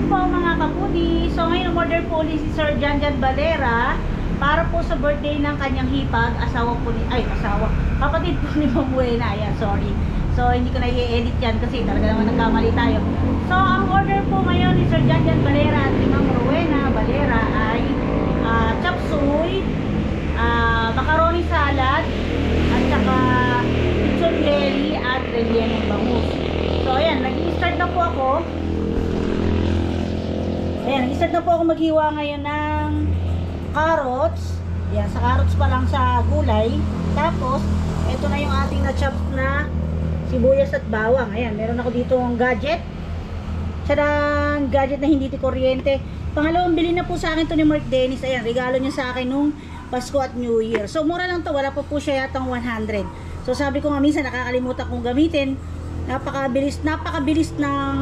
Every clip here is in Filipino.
po mga kapudi. So ngayon order po ulit si Sir Janjan Valera para po sa birthday ng kanyang hipag, kapatid po ni Ma'am Buena. Ayan, sorry. So hindi ko na i-edit yan kasi talaga naman nagkamali tayo. So ang order po ngayon ni Sir Janjan Valera at ni Ma'am Rowena Valera ay chop suey, macaroni salad, at saka lechon belly at rellenong bangus. So ayan, nag-i-start na po ako. Ayan, nag-i-start na po ako maghiwa ngayon ng carrots. Ayan, sa carrots pa lang sa gulay. Tapos, ito na yung ating na-chop na sibuyas at bawang. Ayan, meron ako dito ang gadget. Tadang! Gadget na hindi kuryente. Pangalawang bili na po sa akin to ni Mark Dennis. Ayan, regalo niya sa akin nung Pasko at New Year. So, mura lang to. Wala pa po siya yatang 100. So, sabi ko nga minsan nakakalimutan kong gamitin. Napakabilis ng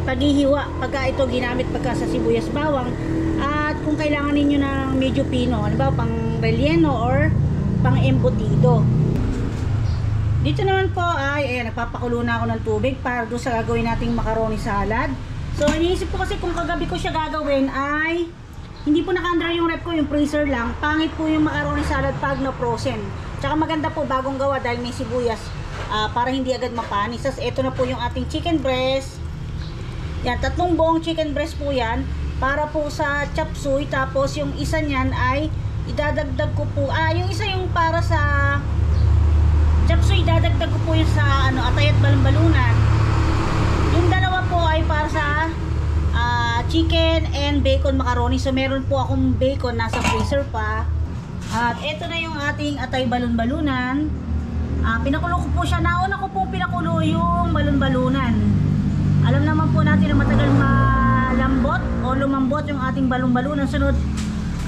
paghihiwa pagka ito ginamit pagka sa sibuyas bawang. At kung kailangan ninyo ng medyo pino, ano ba, pang relleno or pang embutido. Dito naman po ay, ayan, nagpapakulo na ako ng tubig para doon sa gagawin nating macaroni salad. So, iniisip ko kasi kung kagabi ko siya gagawin ay hindi po naka-under yung rep ko, yung freezer lang. Pangit po yung macaroni salad pag na-frozen. Tsaka maganda po bagong gawa dahil may sibuyas. Para hindi agad mapanis. Tapos ito na po yung ating chicken breast. Yan, 3 buong chicken breast po yan para po sa chop suey. Tapos yung isa niyan ay idadagdag ko po, yung isa yung para sa chop suey, idadagdag ko po yung sa atay at balon-balunan. Yung dalawa po ay para sa chicken and bacon macaroni. So meron po akong bacon nasa freezer pa. At ito na yung ating atay balon-balunan. Pinakulo ko po siya. Nauna ko pong pinakulo yung balon-balunan. Alam naman po natin na matagal malambot o lumambot yung ating balon-balunan. Sunod,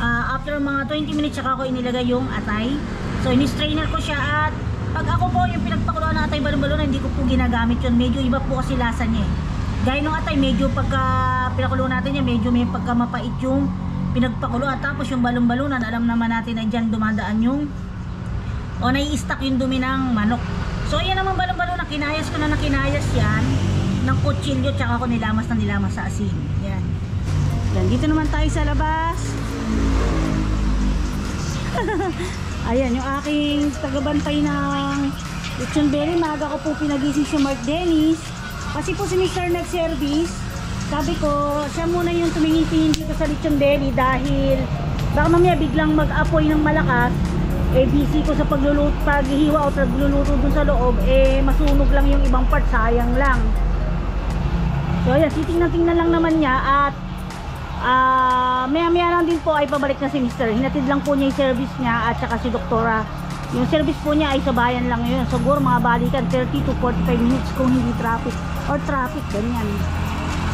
after mga 20 minutes saka ako inilagay yung atay. So, ini-strainer ko siya at pag ako po yung pinagpakuloan ng atay balon-balunan, hindi ko po ginagamit yun. Medyo iba po kasi lasa niya eh. Gaya ng atay, medyo pagka pinakulo natin yan, medyo may pagka mapait yung pinagpakuloan. Tapos yung balon-balunan, alam naman natin na dyan dumadaan yung o nai-stack yung dumi ng manok. So ayan naman balon-balunan, kinayas ko na nakinayas yan ng kutsilyo, tsaka ako nilamas sa asin. Yan. Yan, dito naman tayo sa labas. Ayan, yung aking tagabantay ng lechon belly. Maaga ko po pinagising si Mark Dennis. Kasi po si Mr. nag-service. Sabi ko, siya muna yung tumingin-tingin dito sa lechon belly dahil baka mamaya biglang mag-apoy ng malakas. Busy ko sa paghihiwa o pagluluto dun sa loob, masunog lang yung ibang part, sayang lang. So ayan, titingnan lang naman niya at maya lang din po ay pabalik na si Mr. Hinatid lang po niya yung service niya at saka si Doktora. Yung service po niya ay sa bayan lang yun. Siguro mga balikan 30 to 45 minutes kung hindi traffic or traffic, ganyan.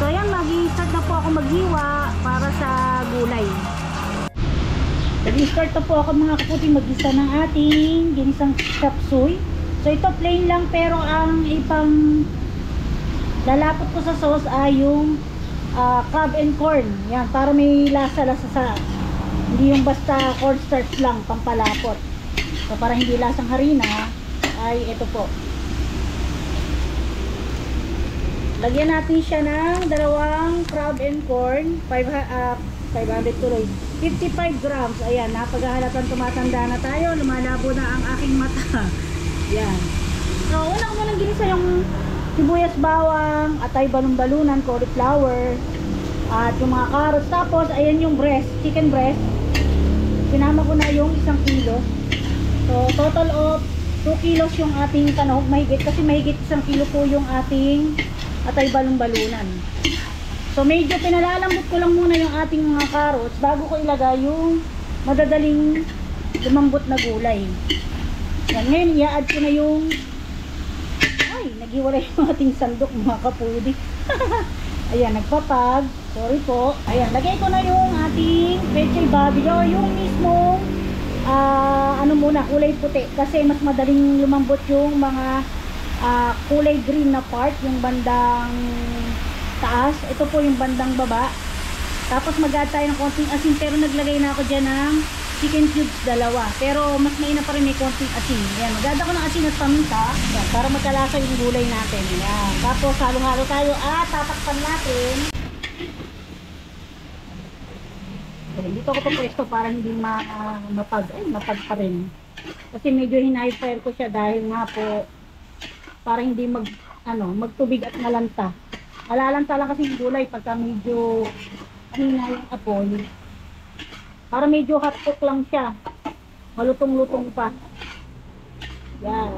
So ayan, mag-i-start na po ako maghiwa para sa gulay. Nag-start na po ako mga kaputi mag-isa ng ating ginisang chop suey. So ito plain lang pero ang ipang lalapot ko sa sauce ay yung crab and corn. Yan, para may lasa-lasa sa, hindi yung basta cornstarch lang pampalapot. So para hindi lasang harina ay ito po. Lagyan natin siya ng 2 crab and corn, 500 tuloy. 55 grams. Ayan, napaghahalatan tumatanda na tayo. Lumalabo na ang aking mata. Yan. So, una ko munang ginisa yung sibuyas bawang, atay balon-balunan, cauliflower, at yung mga carrots. Tapos, ayan yung breast, chicken breast. Sinama ko na yung 1 kilo. So, total of 2 kilos yung ating panahog mahigit. Kasi mahigit 1 kilo po yung ating atay balon-balunan. So medyo pinalalambot ko lang muna yung ating mga carrots bago ko ilagay yung madadaling lumambot na gulay. Yan, ngayon i-add ko na yung naghiwalay yung ating sandok mga kapudi. Ayan, nagpapag. Sorry po. Ayan, lagay ko na yung ating pechay babilo, yung mismo muna, kulay puti. Kasi mas madaling lumambot yung mga kulay green na part, yung bandang taas. Ito po yung bandang baba. Tapos mag-add tayo ng konting asin, pero naglagay na ako dyan ng chicken cubes 2. Pero mas mainam pa rin may konting asin. Ayan, mag-add ako ng asin at paminta. Ayan, para magkalasa yung gulay natin. Ayan. Tapos halo-halo tayo at tatakpan natin. Dito ko pwesto para hindi mapag pa rin. Kasi medyo hina-fire ko siya dahil nga po para hindi magtubig at malanta. Malalanta lang kasi yung gulay pagka medyo hina yung apoy. Para medyo hot cook lang siya. Malutong-lutong pa. Yan.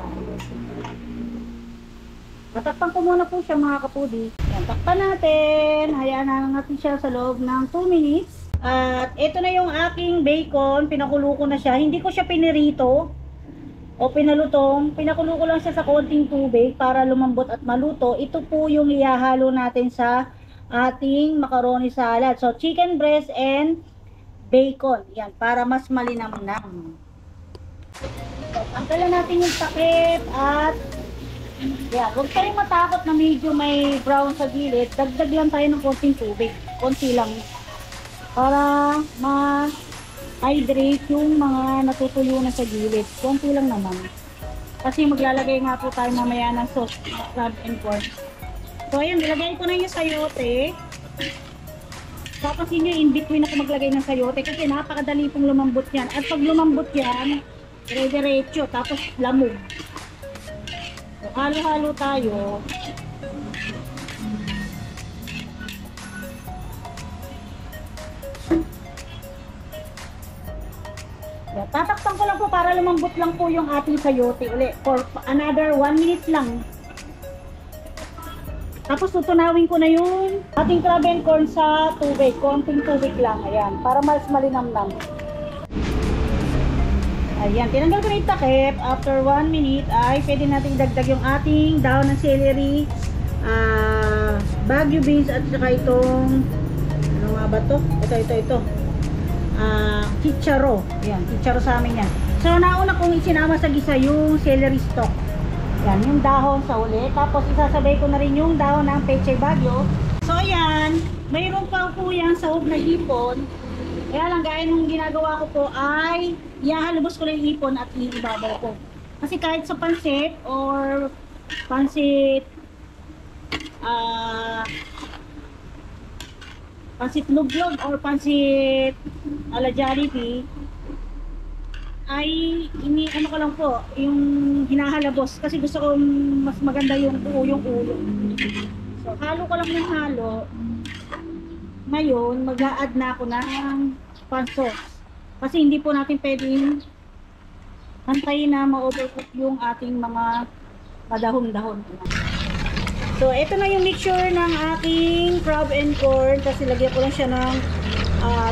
Tatakpan ko muna po siya mga kapudi. Yan, takpan natin. Hayaan na lang natin siya sa loob ng 2 minutes. At ito na yung aking bacon. Pinakulo ko na siya. Hindi ko siya pinirito o pinalutong. Pinakulo ko lang siya sa konting tubig para lumambot at maluto. Ito po yung ihahalo natin sa ating macaroni salad. So, chicken breast and bacon. Yan, para mas malinamnam. So, tanggalan natin yung takip at yan, huwag tayong matakot na medyo may brown sa gilid. Dagdag lang tayo ng konting tubig. Konti lang. Para ma-hydrate yung mga natutuyo na sa gilid. Konti lang naman. Kasi maglalagay nga po tayo mamaya ng sauce, crab and pork. So ayan, nilagay ko na yung sayote. Papasin nyo, in between ako maglagay ng sayote kasi napakadali pong lumambot yan. At pag lumambot yan, dire-diretso, tapos lamog. So, halo-halo tayo. Yeah, tatakpan ko lang po para lumambot lang po yung ating sayote uli for another 1 minute lang. Tapos tutunawin ko na yung ating crab and corn sa tubig. Konting tubig lang. Ayan. Para mas malinamnam. Ayan. Tinanggal ko na yung takip. After 1 minute ay pwede natin dagdag yung ating dahon ng celery, Baguio beans at saka itong ano nga ba to? Ito. Chicharo. Ayan. Chicharo sa amin yan. So nauna kong isinama sa gisa yung celery stalk. Yan, yung dahon sa uli. Tapos isasabay ko na rin yung dahon ng Pechay Baguio. So ayan, mayroon pa po yung sahog na hipon. Kaya lang gaya nung ginagawa ko po ay ihahalubos ko lang yung hipon at iibabaw ko. Kasi kahit sa pansit or pansit pansit luglog or pansit ala Jollibee ay ano ko lang po yung hinahalabos kasi gusto ko mas maganda yung ulo. So halo ko lang ng halo. Ngayon mag-a-add na ako ng pan sauce kasi hindi po natin pwedeng hantayin na ma-overcook yung ating mga padahon-dahon. So ito na yung mixture ng aking crab and corn kasi lagyan ko lang siya ng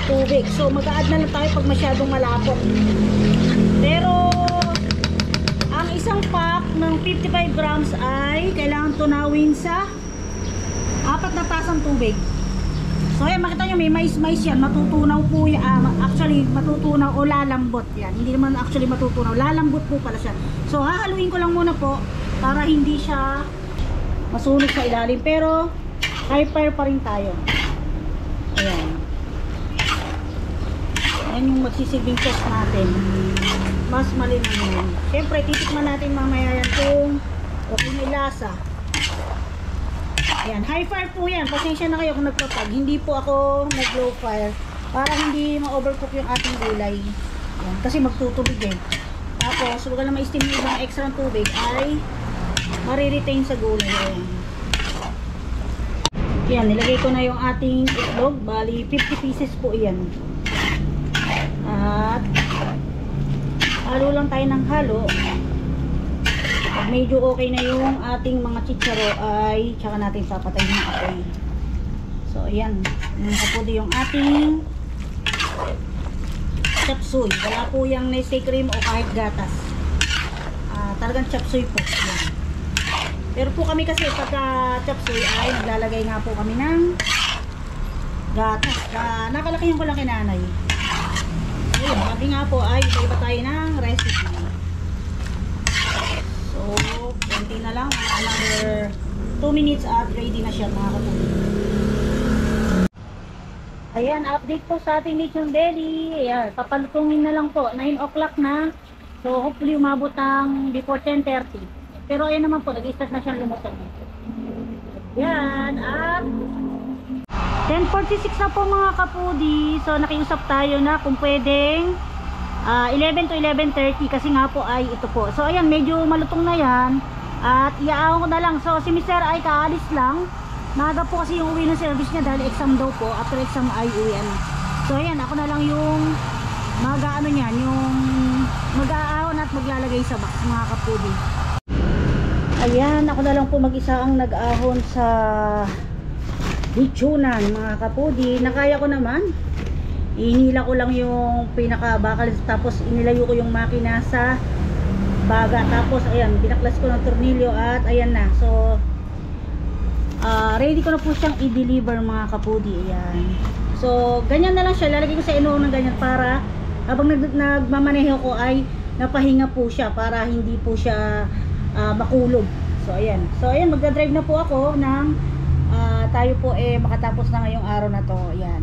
tubig. So mag-a-add na lang tayo pag masyadong malapot. Pero ang isang pack ng 55 grams ay kailangan tunawin sa 4 na tasang tubig. So ayan, makita nyo may mais-mais yan, matutunaw po yan, actually matutunaw o lalambot yan, hindi naman actually matutunaw, lalambot po pala siya. So hahaluin ko lang muna po para hindi siya masunog sa ilalim, pero high fire pa rin tayo. Ayan. Ayan yung magsisilbing sauce natin. Mas malinamnam. Siyempre, titikman natin mamaya yan kung okay may lasa. Ayan, high fire po yan. Pasensya na kayo kung nagpapag. Hindi po ako nag-low fire para hindi ma-overcook yung ating gulay. Ayan, kasi magtutubig eh. Tapos, huwag lang ma-steam yung ibang extra tubig ay mariretain sa gulay. Ayan. Ayan, nilagay ko na yung ating itlog. Bali, 50 pieces po yan. At halo lang tayo ng halo. Pag medyo okay na yung ating mga chicharo ay tsaka natin papatayin yung apoy. So ayan, yung kapudi yung ating chop suey. Wala po yung nesty cream o kahit gatas. Talagang chop suey po. Ayan. Pero po kami kasi pagka chop suey ay naglalagay nga po kami ng gatas. Nakalakihan ko lang kinanay. Ayun, sabi nga po ay iba tayo ng recipe. So, konti na lang. Another 2 minutes at ready na siya mga kapatid. Ayan, update po sa ating lechon belly. Ayan, papalutungin na lang po. 9 o'clock na. So, hopefully umabot ang before 10:30. Pero ayan naman po, nag-start na siyang lumutong. Ayan, at 10:46 na po mga kapudi. So nakiusap tayo na kung pwedeng 11 to 11:30 kasi nga po ay ito po. So ayan, medyo malutong na yan at iaahon ko na lang. So si Mr. ay kaalis lang. Maaga po kasi yung uwi ng service niya dahil exam daw po. After exam ay uwian. So ayan, ako na lang yung mag-aano niyan, yung mag-aahon at maglalagay sa box mga kapudi. Ayan, ako na lang po mag-isa ang nag-ahon sa bichunan mga kapudi. Nakaya ko naman. Inila ko lang yung pinaka-bakal tapos inilayo ko yung makina sa baga. Tapos ayan, binaklas ko ng tornilyo at ayan na. So ready ko na po siyang i-deliver mga kapudi. Ayan. So ganyan na lang siya. Lalagay ko sa inuong ng ganyan para habang nagmamaneho ko ay napahinga po siya para hindi po siya makulog. So ayan. So ayan, magdadrive na po ako ng tayo po makatapos na ngayong araw na to. Ayan.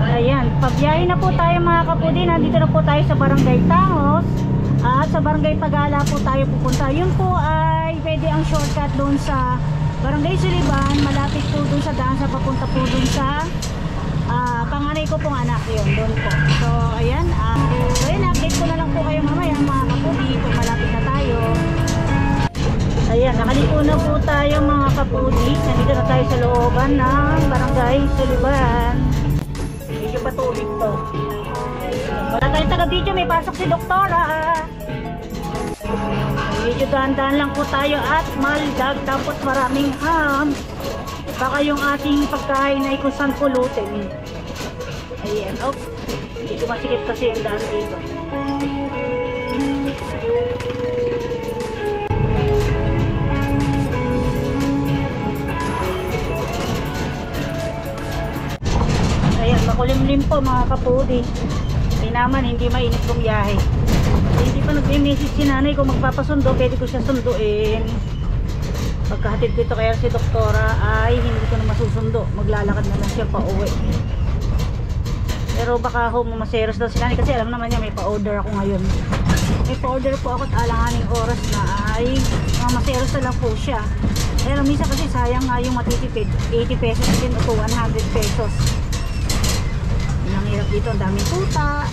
Ayan, pabiyahe na po tayo mga kapudi. Nandito na po tayo sa Barangay Tangos. At sa Barangay Pagala po tayo pupunta. Yun po ay pwede ang shortcut doon sa Barangay Suliban. Malapit po doon sa daan sa papunta po doon sa panganay ko pong anak yun. Doon po. So ayan, update ko na lang po kayo mamaya mga kapudi kung malapit na tayo. Ayan, nakaliko na po tayo mga kapudi. Nandito na tayo sa looban ng Barangay Suliban. Medyo patulig to. Wala tayong taga-video, may pasok si Doktora. Medyo dahan-dahan lang po tayo at maldag. Tapos maraming ham. Baka yung ating pagkain ay kung saan pulutin. Ayan, oh. Medyo masikip kasi yung daan dito. Ayan, makulimlim po mga kapudi. Hindi naman, hindi mainit bumiyahe. Hindi pa nag-message si nanay kung magpapasundo, pwede ko siya sunduin. Pagkahatid ko ito kaya si Doktora ay hindi ko na masusundo. Maglalakad na lang siya pa uwi. Pero baka maseros daw si nanay kasi alam naman niya may pa-order ako ngayon. May pa-order po ako at alanganing oras na ay maseros na lang po siya. Pero minsan kasi sayang nga yung matitipid. 80 pesos din o 100 pesos. Ang hirap dito, ang daming tuta,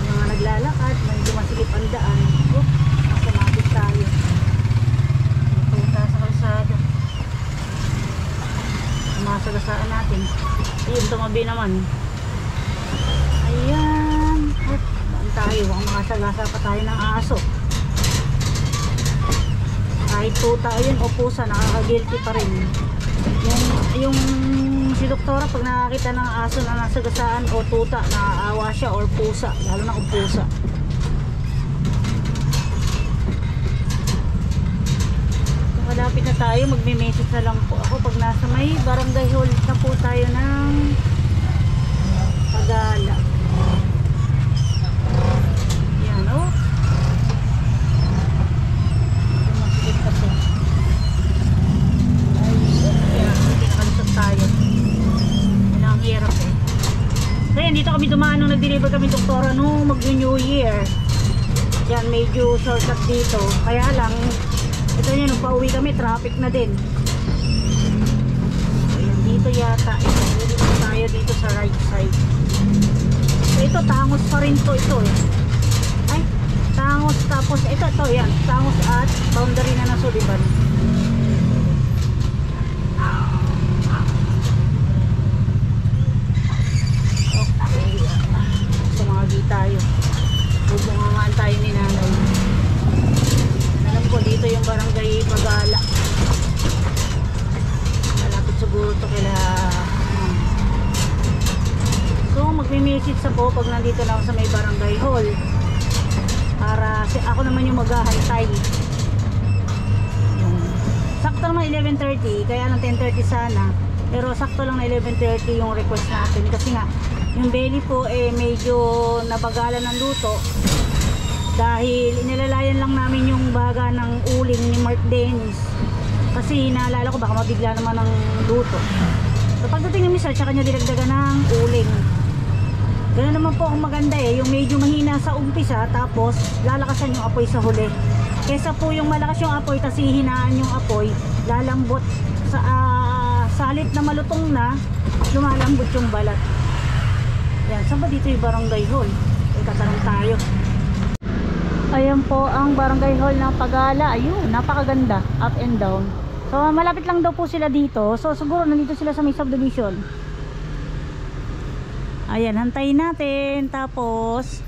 mga naglalakad, may dumasikip ang daan. Masamabit tayo. May tuta sa kalsada. Masagasaan natin. Ayun, tumabi naman. Ayan. Daan tayo, baka makasagasa pa tayo ng aso. Kahit tuta, ayun, o pusa, nakaka-guilty pa rin. Yung si Doktora pag nakakita ng aso na nasa gasaan o tuta, naaawa siya or pusa, lalo na kung pusa. So, malapit na tayo, magme-message na lang po ako pag nasa may barangay hall na po tayo ng Pagala. Yan o. Masikip kasi. Tayo. Yan ang hirap eh. Kaya dito kami dumaan nung nag-deliver kami Doktora nung mag-New Year. Yan, medyo shortcut dito. Kaya lang, ito nyo, nung pauwi kami, traffic na din. Ayan, dito yata. Dito tayo dito sa right side. So, ito, Tangos pa rin to ito eh. Ay, Tangos tapos, ito, yan. Tangos at boundary na ng Suliban. Tayo bubungangaan tayo ni nanay. Alam ko dito yung Barangay Pagala, malapit siguro to kila so magme-message sa po pag nandito na ako sa may barangay hall para ako naman yung maghahantay. Sakto naman 11:30 kaya lang 10:30 sana, pero sakto lang na 11:30 yung request natin kasi nga yung belly po medyo nabagalan ng luto dahil inilalayan lang namin yung baga ng uling ni Mark Dennis kasi naalala ko baka mabigla naman ng luto. So pagdating ni Mr. tsaka niya dinagdagan ng uling. Ganoon naman po ang maganda yung medyo mahina sa umpisa tapos lalakasan yung apoy sa huli. Kesa po yung malakas yung apoy tapos hihinaan yung apoy, lalambot sa Sa halip na malutong na, lumalambot yung balat. Yan, saan ba dito yung barangay hall? Tatanong tayo. Ayan po ang barangay hall ng Pagala. Ayun, napakaganda, up and down. So malapit lang daw po sila dito. So siguro nandito sila sa may subdivision. Ayan, hantayin natin. Tapos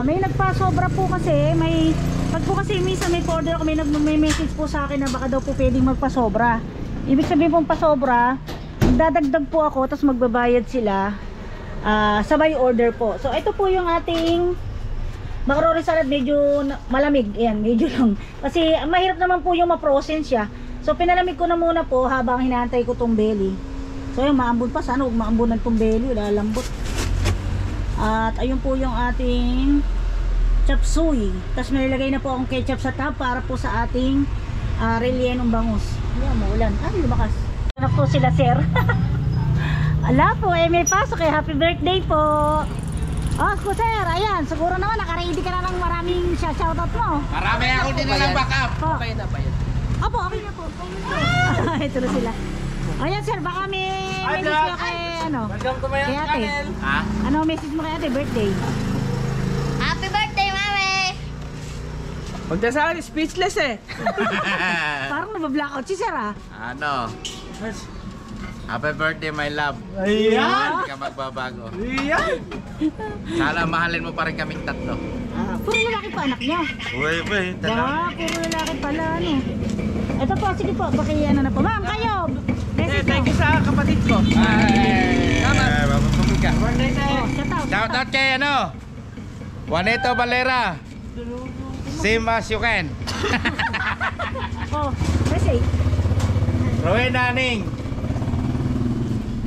may nagpasobra po kasi. Pag po kasi minsan may order ako, may message po sa akin na baka daw po pwedeng magpasobra. Ibig sabihin pong pasobra, magdadagdag po ako, tapos magbabayad sila. Sabay order po. So ito po yung ating macaroni salad, medyo malamig. Ayan, medyo lang. Kasi mahirap naman po yung ma-process siya. So pinalamig ko na muna po habang hinahantay ko tong belly. So yung maambon pa, sana huwag maambonan tong belly, lalambot. At ayun po yung ating chop suey. Tapos nilagay na po akong ketchup sa top para po sa ating rellenong bangus. Ayan, maulan. Ay, lumakas. Ano po sila, sir? Ala po, may pasok eh. Happy birthday po. Oh, sir, ayan. Siguro naman nakaready ka na ng maraming shoutout mo. Marami ako din na lang backup. Okay na ba yan? Opo, okay na po. Ito na sila. Ayan, sir, baka may message mo kay Welcome to my channel. Ha? Ano message mo kay ate? Birthday. Happy birthday, Mami! Magdasal, speechless eh. Parang nabablackout si sir ah. Ano? Happy birthday, my love. Ayan! Hindi ka magbabago. Ayan! Sana mahalin mo pa rin kaming tatlo. Puro lalaki pa anak niya. Uy, uy. Puro lalaki pala ano. Ito po, sige po, baki ano na po. Ma'am, kayo! Message Thank mo. you sa kapatid ko. Tama. Mapapagod ka. Birthday tayo. Oh, shout out. Shout out kay ano? Juanito Valera. Same as you can. Oh, message. Roy Naning.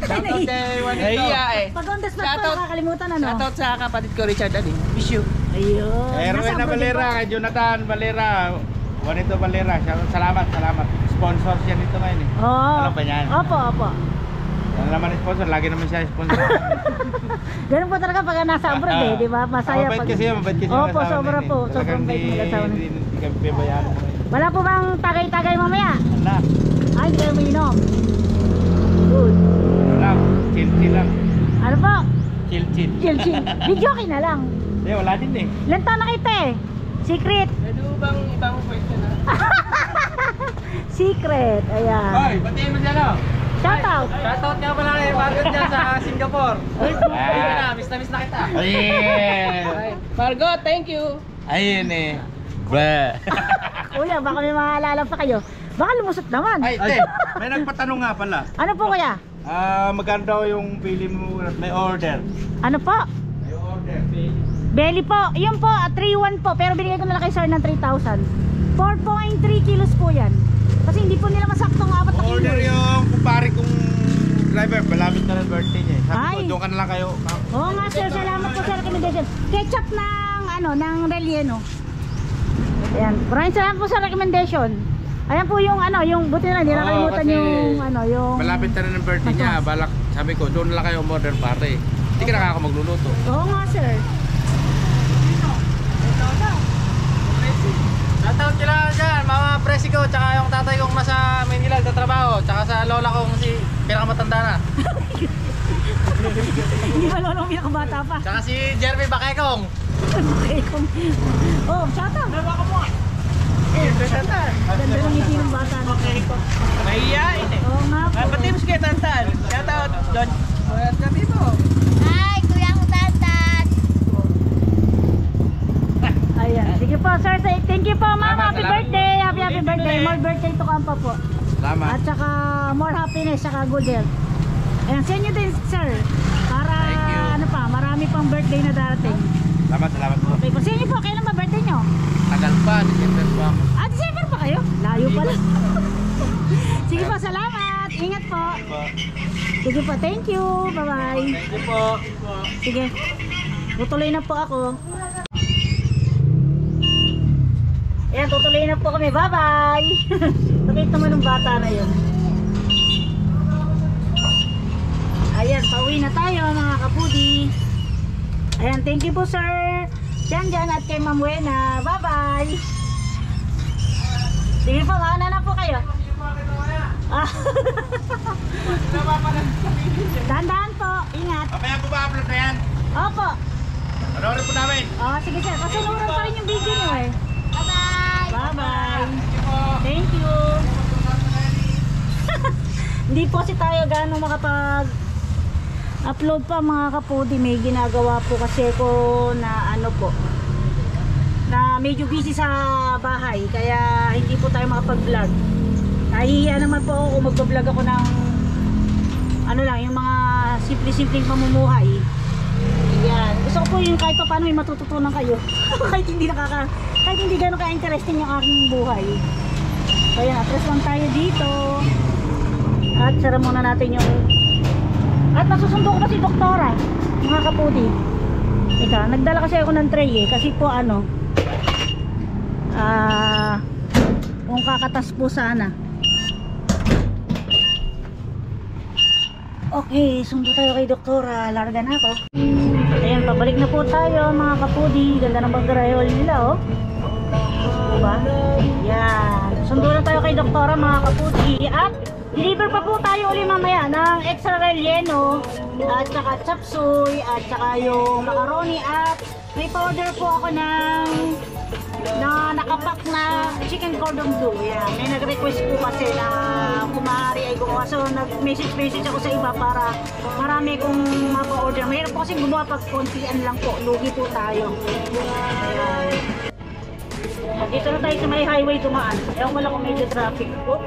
Shout out kay Juanito. Nahiya eh. Pag on the spot Shout po, out. nakakalimutan ano. Shout out sa kapatid ko, Richard Ali. Miss you. Ayun. Eh, Roy Nasa na abroad Valera. din Kay Jonathan Valera. Juanito Valera. Salamat. Sponsor siya nito ngayon eh. po. Oh. Alam ba niyan? Opo. Ano naman sponsor? Lagi naman siya sponsor. Ganun po talaga pag nasa abroad eh, di ba? Masaya Mabait pag... kasi yung Opo, asawa sobra na yun eh. po. Talagang Sobrang bait ng asawa na. Hindi kami pibayaan mo eh. Wala po bang tagay-tagay mamaya? Wala. Ay, kayo may inom. Good. Wala. Chill lang. Ano po? Chill. Chill. Video okay na lang. Hindi, wala din eh. Ilan taon na kita eh? Secret. Pwede mo bang ibang question na? Secret. Ayan. Hoy, batiin mo dyan o. Shout out. Shoutout nga pala kay Margot dyan sa Singapore. Miss na kita. Ayun. Margot, thank you. Ayun eh. Ba. Kuya, baka may maalala pa kayo. Baka lumusot naman. Ay, te. May nagpatanong nga pala. Ano po kuya? Magkano daw yung pili mo? May order. Ano po? May order. Belly po. Yun po, 3-1 po. Pero binigay ko na lang kay sir ng 3,000. 4.3 kilos po yan. Kasi hindi po nila masaktong 4 na kilos. Order yung kumpare kong driver. Malapit na ng birthday niya. Sabi ko, Ay. doon ka na lang kayo. Oo nga sir, salamat po sa recommendation. Ketchup ng relleno. Ayan, maraming salamat po sa recommendation. Ayan po yung yung buti na hindi nakalimutan kasi yung malapit na ng birthday niya. Balak, sabi ko, doon na lang kayo order pare. Hindi ka nakaka magluluto. Oo nga sir. Shoutout nyo lang dyan, mama presi ko, tsaka yung tatay kong nasa Manila nagtatrabaho, tsaka sa lola kong si pinakamatanda na. Hindi ba lolo pinakabata pa? Tsaka si Jeremy Bakekong. Oh, shout out. Nawa ka mo. Ganda ng ngiti ng bata na. Mahihain eh. Oo nga po. Pati mo sige Tantan. Shoutout, John. At kami po. Hi, Kuya ko Tantan! Ayan. Sige po, sir. Thank you po, ma'am. Happy Salamat. birthday. Happy birthday. More birthday to come pa po. Salamat. At saka more happiness, saka good health. Ayan, sa inyo din, sir. Para, Thank you. marami pang birthday na darating. Salamat po. Okay po. Sa inyo po, kailan ba birthday nyo? Tagal pa, December pa ako. December pa kayo? Layo pala. Sige po, salamat. Ingat po. Sige po, thank you. Bye-bye. Thank you po. Sige. Tutuloy na po ako. Ayan, tutuloy na po kami. Bye-bye. Nakita naman ng bata na yun. Ayan, pauwi na tayo mga kapudi. Ayan, thank you po sir. Diyan at kay Ma'am Wena. Bye-bye. Sige po, mauna na po kayo. Ah, Napapalag sa video siya. dahan-dahan po. Ingat. Mamaya po ba upload na yan? Opo. Panoorin po namin. Oh, sige sir. Kasunuran pa rin yung video nyo eh. Bye-bye. Bye-bye. Sige po. Thank you. Hindi po si tayo gano'ng makapag-upload pa mga kapudi. May ginagawa po kasi ko na ano po, na medyo busy sa bahay. Kaya hindi po tayo makapag-vlog. Nahihiya naman po ako kung mag-vlog ako ng ano lang, yung mga simple-simpleng pamumuhay. Yan. Gusto ko po yung kahit pa paano may matututunan kayo. kahit hindi gano'n ka-interesting yung aking buhay. So yan, atras lang tayo dito. At sara muna natin yung... At masusundo ko pa si Doktora, mga kapudi. Ika, nagdala kasi ako ng tray eh. Kasi po ano, kung kakatas po sana. Okay, sundo tayo kay Doktora. Larga na ako. Ayan, pabalik na po tayo mga kapudi. Ganda ng pag-garayol nila oh. Diba? Yan. Sundo na tayo kay Doktora mga kapudi. At deliver pa po tayo ulit mamaya ng extra relleno at saka chop suey at saka yung macaroni. At may powder po ako ng nakapak na chicken cordon bleu. Yan. May nag-request po kasi na kung maaari ay gumawa. So nag-message ako sa iba para marami kong mapa-order. Mayroon po kasi gumawa pag kontian lang po. Lugi po tayo. Ayan. Dito na tayo sa may highway dumaan. Ewan wala kung medyo traffic po.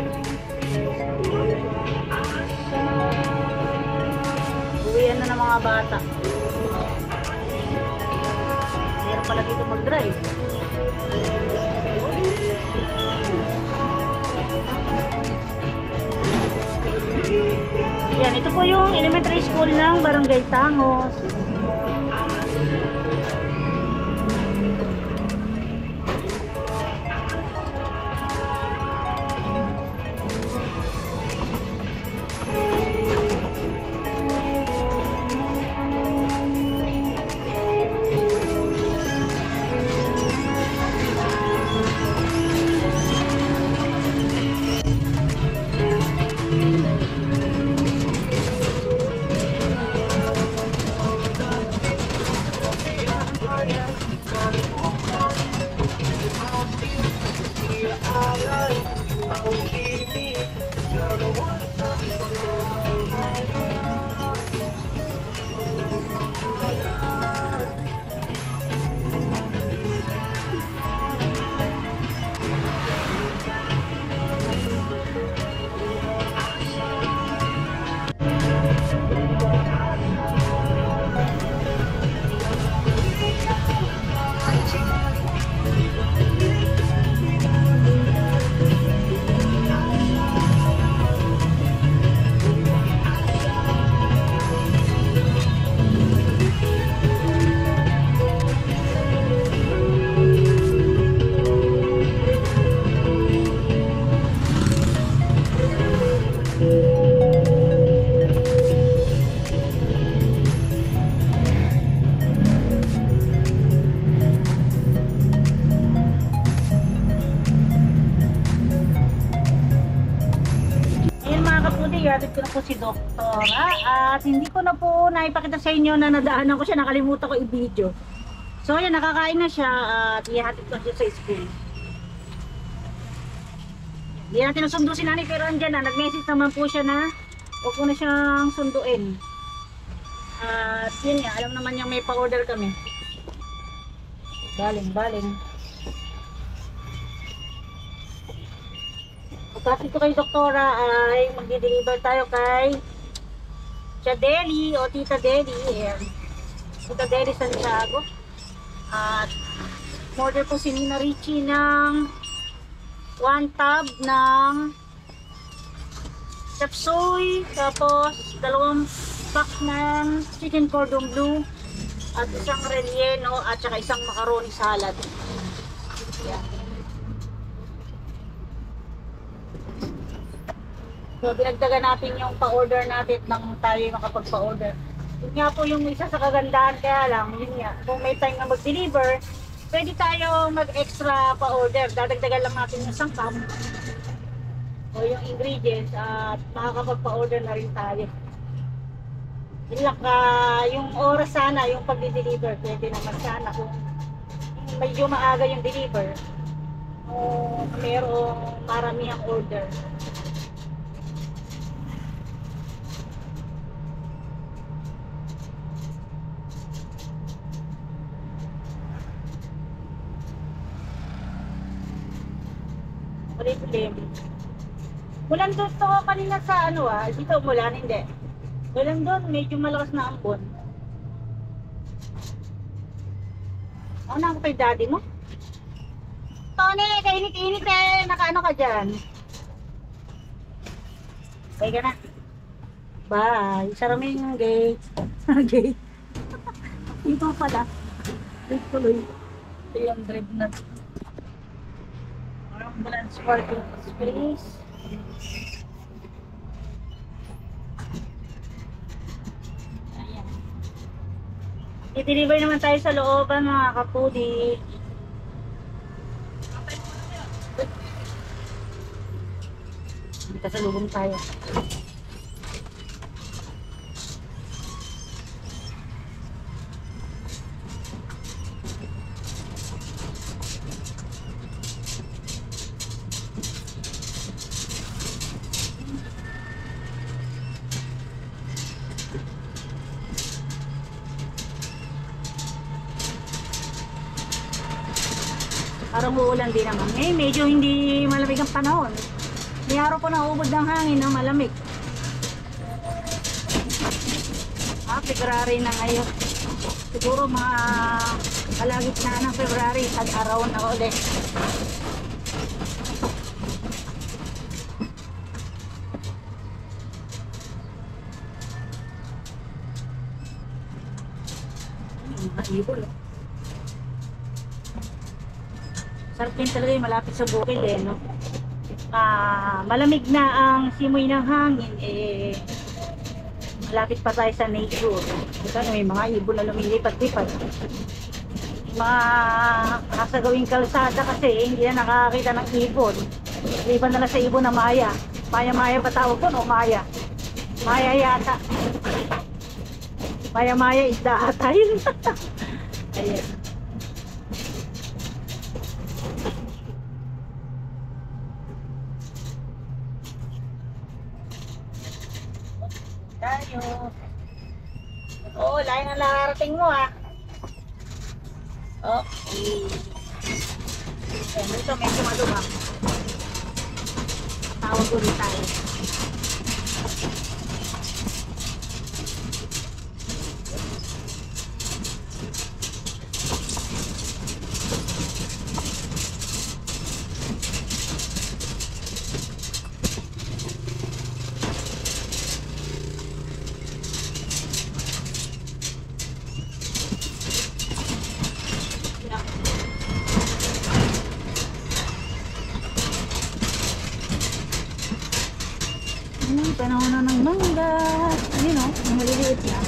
Uwian na ng mga bata. Meron pala dito mag-drive. Yan, ito po yung elementary school ng Barangay Tangos. Hatid ko na po si Doktora at hindi ko na po naipakita sa inyo na nadaanan ko siya, nakalimutan ko i-video. So ayan, nakakain na siya at ihatid ko siya sa school. Hindi natin nasundo si nanay pero andyan na, nag-message naman po siya na huwag ko na siyang sunduin. At yun nga, alam naman niyang may pa-order kami. Baling. Pagkatid ko kay Doktora ay magdi-deliver tayo kay Tia Deli o Tita Deli. Ayan. Tita Deli Santiago. At order po si Nina Richie ng 1 tub ng chop suey, tapos 2 pack ng chicken cordon bleu at isang relleno at saka isang macaroni salad. Ayan. So, binagdagan natin yung pa-order natin nang tayo makapagpa-order. Yun nga po yung isa sa kagandahan, kaya lang, yun nga, kung may time na mag-deliver, pwede tayo mag-extra pa-order. Dadagdagan lang natin yung 1 cup. o yung ingredients at makakapagpa-order na rin tayo. Yun lang, yung oras sana, yung pag-deliver, pwede naman sana kung medyo maaga yung deliver o merong maramihang order. Problem. Mulan doon to kanina sa ano dito mulan hindi. Mulan doon, medyo malakas na ambon. Ako na ako kay daddy mo. Tony, kainit-init nakaano ka dyan. Bye ka na. Bye. Sarami yung gate. Gate. Ito pala. Ito tuloy. 300 na. Ambulance parking space. Ayan. I-deliver naman tayo sa looban mga kapudi. Kasalubong tayo. Parang uulan din naman. Medyo hindi malamig ang panahon. May araw po na ubod ng hangin na malamig. February na ngayon. Siguro mga kalagit na ng February, tag-araw na ulit. Ibol. Sarap din talaga yung malapit sa bukid no? Malamig na ang simoy ng hangin malapit pa tayo sa nature. May mga ibon na lumilipat-lipat. Mga nasa gawing kalsada kasi hindi na nakakakita ng ibon. Liban na lang sa ibon na maya. Maya-maya ba tawag ko no? Maya. Maya yata. Maya-maya isda atay. Ayan. Tayo. Oo, lain ang nakarating mo Okay. Ayan, dito medyo malubak. Tawag ulit tayo. Panahon na ng mangga. Ayun maliliit na.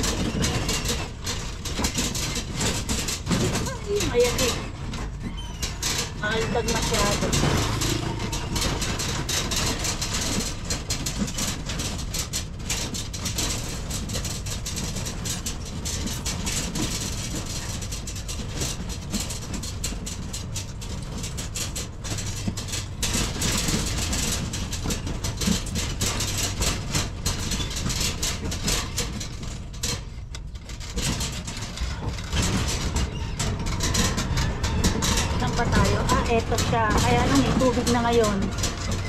Ayan Maaltag masyado. Pa tayo. Eto siya. Kaya may tubig na ngayon.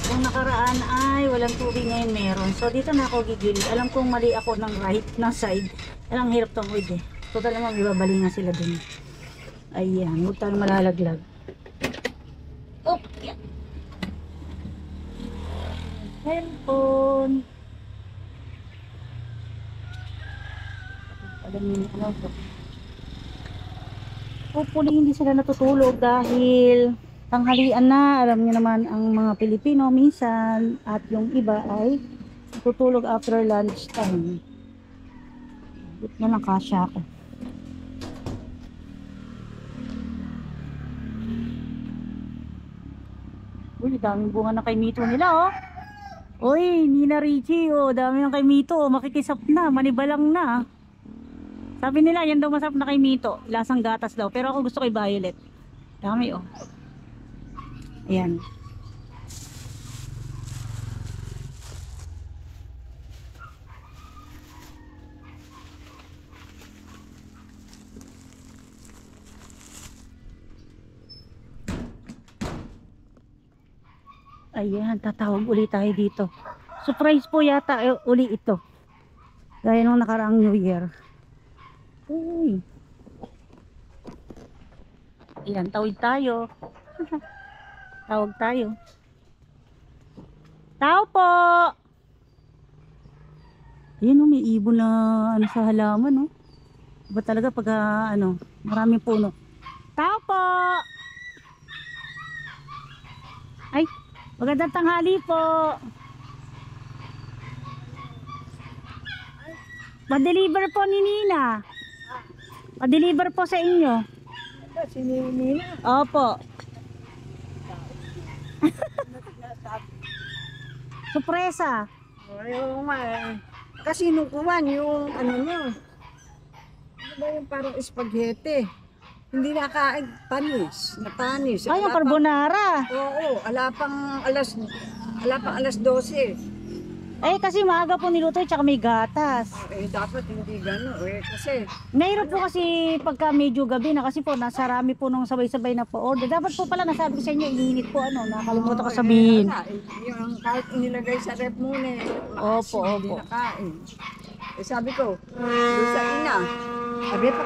Kung nakaraan ay walang tubig, ngayon meron. So dito na ako gigilid. Alam kong mali ako ng right na side. Ang hirap tong wood Total naman ibabalingan sila dun. Ayan. Huwag tayo malalaglag. Oop! Yan. Cellphone. Alam niyo ano to. Hopefully hindi sila natutulog dahil tanghalian na. Alam niyo naman ang mga Pilipino minsan at yung iba ay natutulog after lunch time. Buti na lang kasya ako. Uy, daming bunga na kay Mito nila Uy, Nina Richie, oh, dami ng kay Mito, oh, makikisap na, manibalang na. Sabi nila, yan daw masarap na kay Mito, lasang gatas daw, pero ako gusto kay Violet. Dami, oh. Ayan. Ayan, tatawag ulit tayo dito. Surprise po yata uli ito. Gaya nung nakaraang New Year. Uy. Ayan, tawid tayo. Tawag tayo. Tao po! Ayan, may ibon na ano sa halaman, oh. Iba talaga pag maraming puno. Tao po! Ay, magandang tanghali po. Pa-deliver po ni Nina. Pa-deliver po sa inyo. Si Nina. Opo. Surpresa. Oo nga eh. Kasi nung kuwan, yung ano nyo. Ano ba yung parang spaghetti? Hindi nakain panis. Na panis. Ay, yung carbonara. Oo, ala pang alas 12. Eh, kasi maaga po niluto tsaka may gatas. Eh, dapat hindi gano'n. Eh, kasi Mayroon po kasi pagka medyo gabi na kasi po nasarami po nung sabay-sabay na po order. Dapat po pala nasabi ko sa inyo, ininit po nakalimutan ko sabihin. wala, yung kahit inilagay sa rep muna eh. Opo, Hindi opo. nakain. Eh, sabi ko, doon sa ina.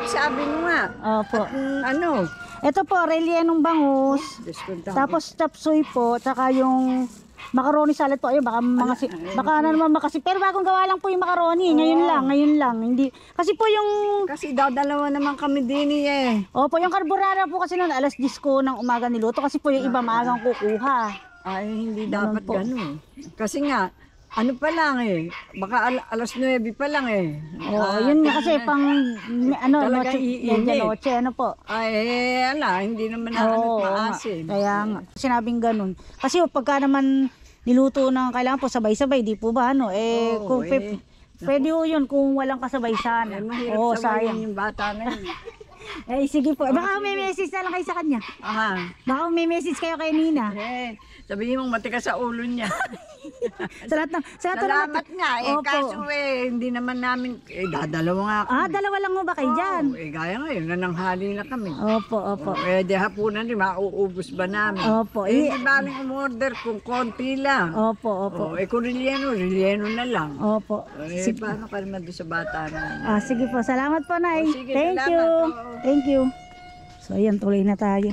Sabi mo nga. Opo. Ano? Ito po, rellenong bangus. Discount Tapos chapsuy po, tsaka yung macaroni salad po. Ayun, baka na naman makasi. Pero bagong gawa lang po yung macaroni. Ngayon lang. Hindi. Kasi po yung, Kasi dadalawa naman kami din eh. opo, yung carbonara po kasi noon, alas 10 ko ng umaga niluto. Kasi po yung iba maagang kukuha. Ay, hindi Ganun dapat po. gano'n. Kasi nga, ano pa lang eh. Baka alas 9 pa lang eh. Oo, yun nga kasi pang, Talagang noche, iinit. noche, ano po. Ay, hindi naman na Oo, maasim. kaya nga. Sinabing ganun. Kasi pagka naman niluto ng kailangan po sabay-sabay, di po ba Oo, kung pwede po yun kung walang kasabay sana. Mahirap Oo, sabayan sayang. yung bata na yun. Eh, sige po. Baka may message na lang kayo sa kanya. Baka may message kayo kay Nina. Sabihin mong matigas sa ulo niya. Sa lahat ng... Salamat nga eh. Opo. Kaso hindi naman namin, dadalawa nga ako. Dalawa lang mo ba kayo dyan? Gaya ngayon, nananghali na kami. Opo, opo. Di hapunan rin, mauubos ba namin? Opo. Hindi baling umorder kung konti lang. Opo, opo. Kung relleno na lang. Opo. Paano ka naman doon sa bata na? Sige po. Salamat po, Nay. Sige, Thank salamat. you. Oo. Thank you. So, ayan. Tuloy na tayo.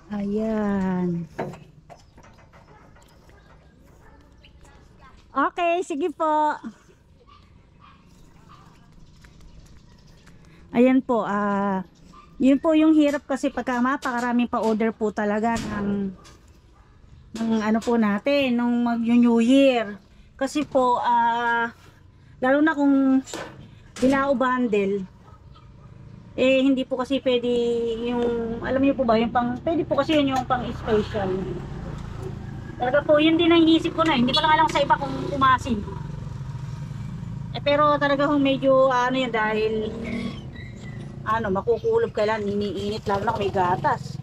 Ayan. Okay, sige po. Ayan po, yun po yung hirap kasi pagka mapakaraming pa-order po talaga ng ano po natin, nung mag-New Year. Kasi po, lalo na kung bilao bundle, hindi po kasi pwede yung, alam niyo po ba, yung pwede po kasi yun yung pang special. Talaga po, yun din ang iniisip ko na, hindi ko lang alam sa iba kung umasin. Pero talaga kung medyo, yun dahil, makukulob kailan, iniinit lalo na kung may gatas.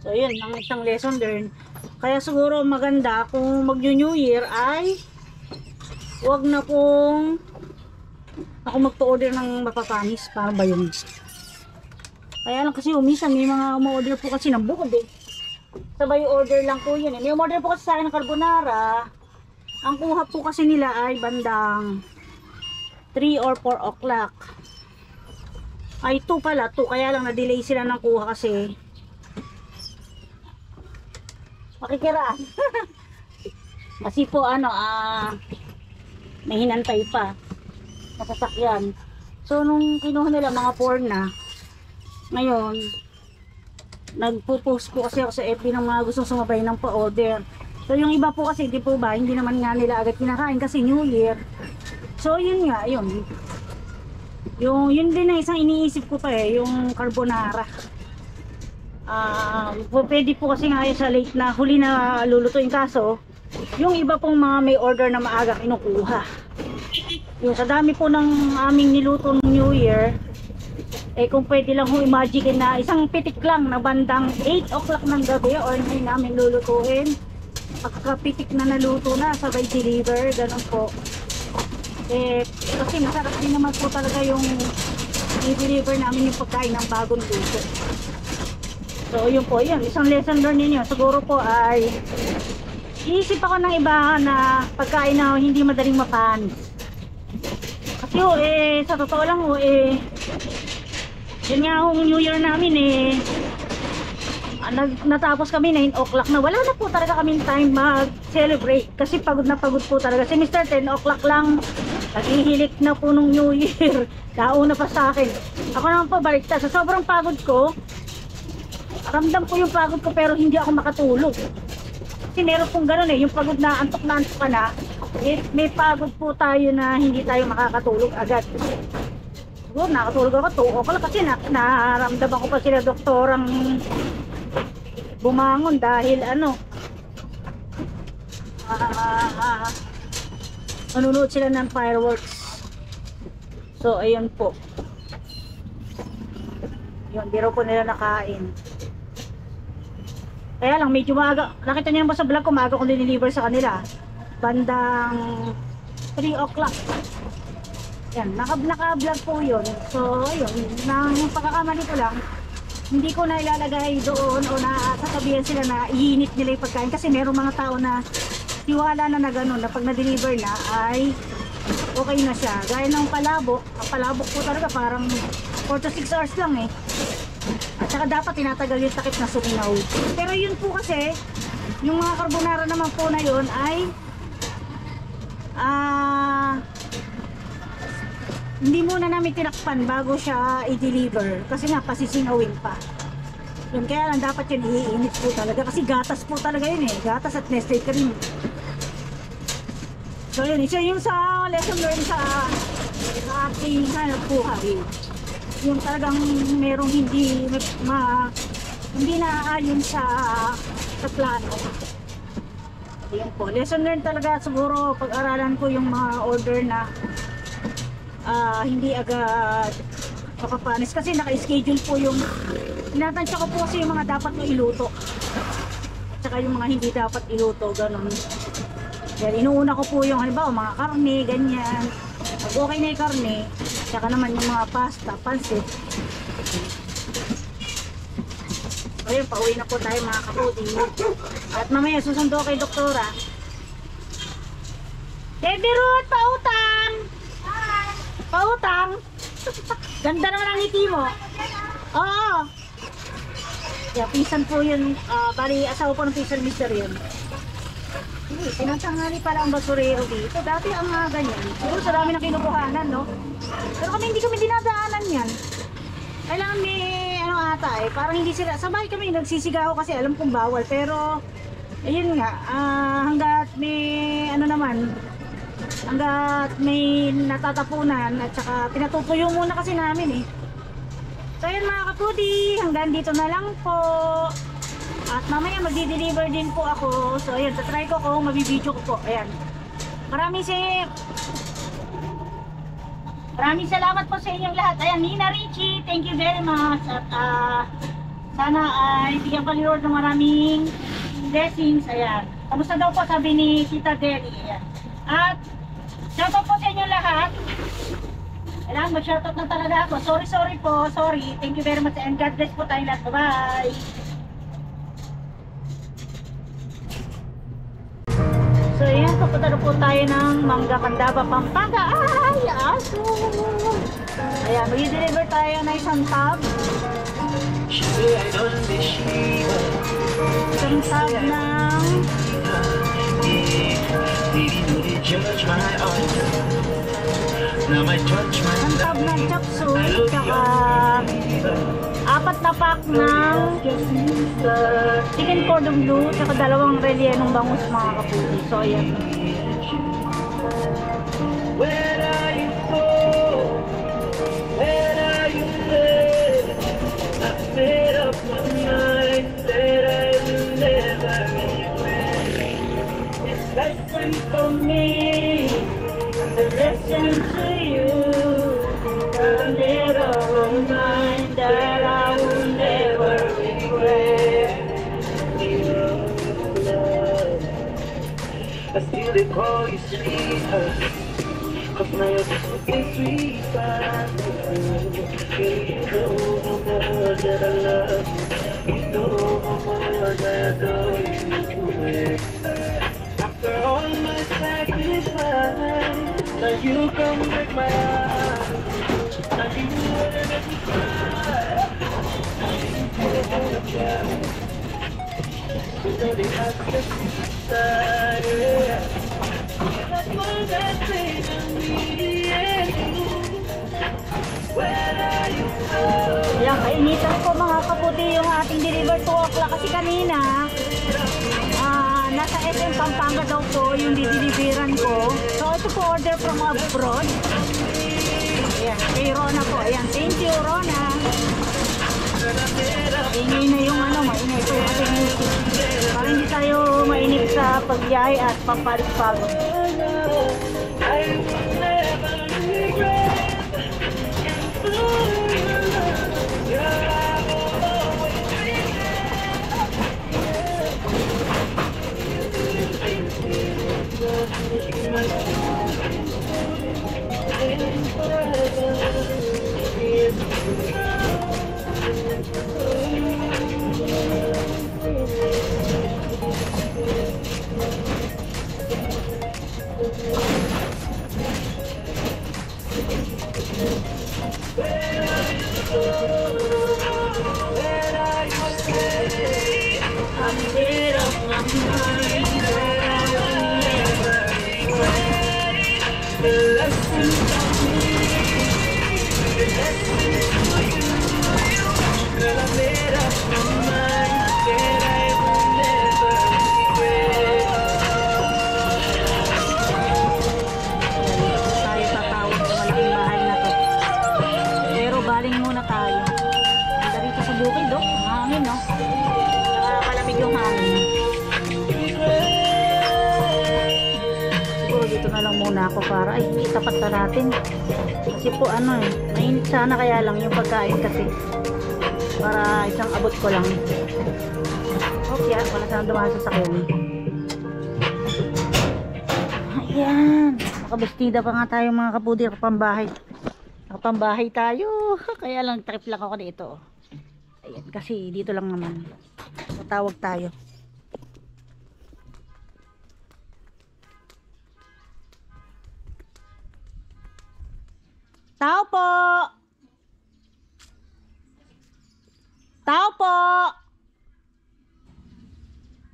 So yun, ang isang lesson learned. Kaya siguro maganda kung mag-New Year ay, wag na pong ako magpa-order ng mapapanis, para ba yun? Kaya lang kasi minsan may mga ma-order po kasi ng bukod eh. Sabay order lang po yun eh. May order po kasi sa akin ng carbonara. Ang kuha po kasi nila ay bandang 3 or 4 o'clock. Ay 2 pala, 2. Kaya lang na-delay sila ng kuha kasi makikiraan. Kasi po may hinantay pa masasakyan. So nung kinuha nila mga 4 na, ngayon nagpo-post po kasi ako sa FB ng mga gustong sumabay ng pa-order. So yung iba po kasi, di po ba, hindi naman nga nila agad kinakain kasi New Year. So yun nga, yun din na isang iniisip ko pa yung carbonara. Pwede po kasi ngayon sa late na huli na lulutuin, kaso yung iba pong mga may order na maaga kinukuha. Yung sa dami po ng aming niluto ng New Year, kung pwede lang imagine na isang pitik lang na bandang 8 o'clock ng gabi or 9 namin lulutuin. Pagkapitik na naluto na, sabay deliver, ganun po. Kasi masarap din naman po talaga yung i-deliver namin yung pagkain ng bagong luto. So yun po, yun, isang lesson learned ninyo. Siguro po ay iisip ako ng iba na pagkain na hindi madaling mapanis. Kasi sa totoo lang yun nga yung New Year namin natapos kami 9 o'clock na. Wala na po talaga kaming time mag-celebrate kasi pagod na pagod po talaga. Si Mr. 10 o'clock lang naghihilik na po nung New Year. Nauna pa sa akin. Ako naman po baliktad. Sa sobrang pagod ko, ramdam ko yung pagod ko pero hindi ako makatulog. Kasi meron pong gano'n yung pagod na antok ka na, may pagod po tayo na hindi tayo makakatulog agad. Siguro nakatulog ako 2 o'clock kasi naramdaman ko pa sila doktorang bumangon dahil manunood sila ng fireworks. So ayun po, yun, di raw po nila nakain. Kaya lang medyo maaga, nakita niyo ba sa vlog ko, maaga ko dineliver sa kanila bandang 3 o'clock. Yan, naka-vlog po yun. So ayun, nang pagkakamali ko lang, hindi ko na ilalagay doon o nakatabihan sila na iinit nila yung pagkain kasi merong mga tao na tiwala na gano'n na pag na-deliver na ay okay na siya. Gaya ng palabok, ang palabok po talaga parang 4 to 6 hours lang at saka dapat tinatagal yung takip na suminaw. Pero yun po kasi, yung mga carbonara naman po na yun ay hindi muna namin tinakpan bago siya i-deliver kasi nga pasisingawin pa. Yun, kaya lang dapat yun iinit po talaga kasi gatas po talaga yun gatas at nested cream. So yun, isa yung sa lesson learned sa ating hanap buhay. Yung talagang merong hindi naaayon sa plano. Ayun po, lesson learned talaga. Siguro pag-aralan ko yung mga order na hindi agad makapanis kasi naka-schedule po yung tinatansya ko po kasi yung mga dapat na iluto at saka yung mga hindi dapat iluto, ganun. Yan, inuuna ko po yung halimbawa mga karne, ganyan. Pag okay na yung karne, saka naman yung mga pasta, pansit. Ayun, pauwi na po tayo mga kapudi. At mamaya susundo kay doktora. Baby Ruth, pautang! Pautang! Ganda naman ang ngiti mo. Oo. Yeah, pinsan po yun. Bali, asawa po ng pinsan mister yun. Tinatangali pala ang basurero dito. Dati ang ganyan. Siguro sa dami na kinukuhanan, no? Pero hindi kami dinadaanan yan. Kailangan may ata parang hindi sila. Sabay kami nagsisigaw kasi alam kong bawal. Pero, ayun nga. Hanggat may hanggat may natatapunan at saka pinatutuyo muna kasi namin So ayun mga kapudi, hanggang dito na lang po. At mamaya magdi-deliver din po ako. So ayun, tatry ko kung mabibidyo ko po. Ayan. Maraming salamat po sa inyong lahat. Ayan, Nina Richie, thank you very much. At sana ay bigyan pa ni Lord ng maraming blessings. Ayan. Kamusta daw po, sabi ni Tita Deli. Ayan. At shoutout po sa inyong lahat. Kailangan mag-shoutout na talaga ako. Sorry po. Sorry. Thank you very much and God bless po tayong lahat. Bye-bye. So yan, papunta na po tayo ng Mangga Candaba, Pampanga. Ay, aso! Ayan, mag-deliver tayo na isang tab. Isang tab ng isang tab ng chop suey, saka 4 na pack ng chicken cordon bleu, saka 2 rellenong bangus mga kaputi. So ayan. Where are you going? Where are you headed? I made up my mind. a lesson to you, a little reminder I will never regret. I still call you sweetheart, 'cause now you're just looking sweeter. You know how much that I love you. You know how much I adore you. After all my sacrifice, now you come break my heart. Now you wanna make me cry. You know the access inside, yeah. That's one that thing I need, yeah. Where are you from? Ayan, kainitan po mga kaputi yung ating deliver 2 o'clock kasi kanina nasa SM Pampanga daw po yung dideliveran ko. So ito po order from abroad. Ayan, kay Rona po. Ayan, thank you Rona. Ingay na yung maingay po yung ating music. Para hindi tayo mainip sa pagbiyahe at pampalit-pagod. I will never regret. Baling muna tayo. Handa rito sa bukid, oh. Hangin, no? Nakakalamig yung hangin. Siguro dito na lang muna ako para, ay, itapat na natin. Kasi po, mainit sana kaya lang yung pagkain kasi. Para isang abot ko lang. Okay, wala sana dumaan sa sakyan. Ayan. Makabestida pa nga tayo mga kapudir, pambahay. Pambahay tayo. Kaya lang trip lang ako dito. Ayan, kasi dito lang naman. Matawag tayo. Tao po! Tao po!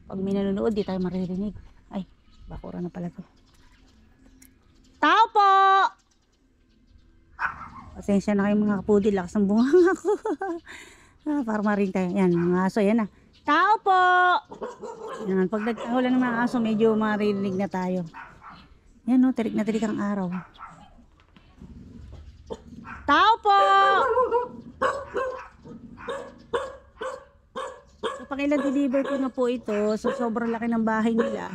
Pag may nanonood, di tayo maririnig. Ay, bakura na pala to. Tao po! Pasensya na kayo mga kapudi, lakas ng bungang ako. Para maring tayo. Yan, mga aso, yan na. Tao po! Yan, pag nagtahulan ng mga aso, medyo maririnig na tayo. Yan o, tirik na tirik ang araw. Tao po! So, pag ilan-deliver ko na po ito, so sobrang laki ng bahay nila.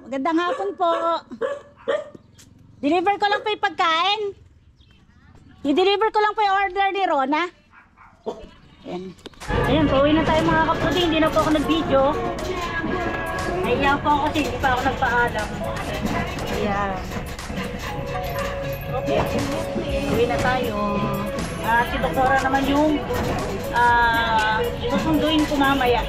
Magandang hapon po! Deliver ko lang po yung pagkain. I-deliver ko lang po yung order ni Rona. Ayan. Ayan, pauwi na tayo mga kaputi. Hindi na po ako nag-video. Naiiyak po ako kasi hindi pa ako nagpaalam. Ayan. Okay. Pauwi na tayo. Si Doktora naman yung susunduin ko mamaya.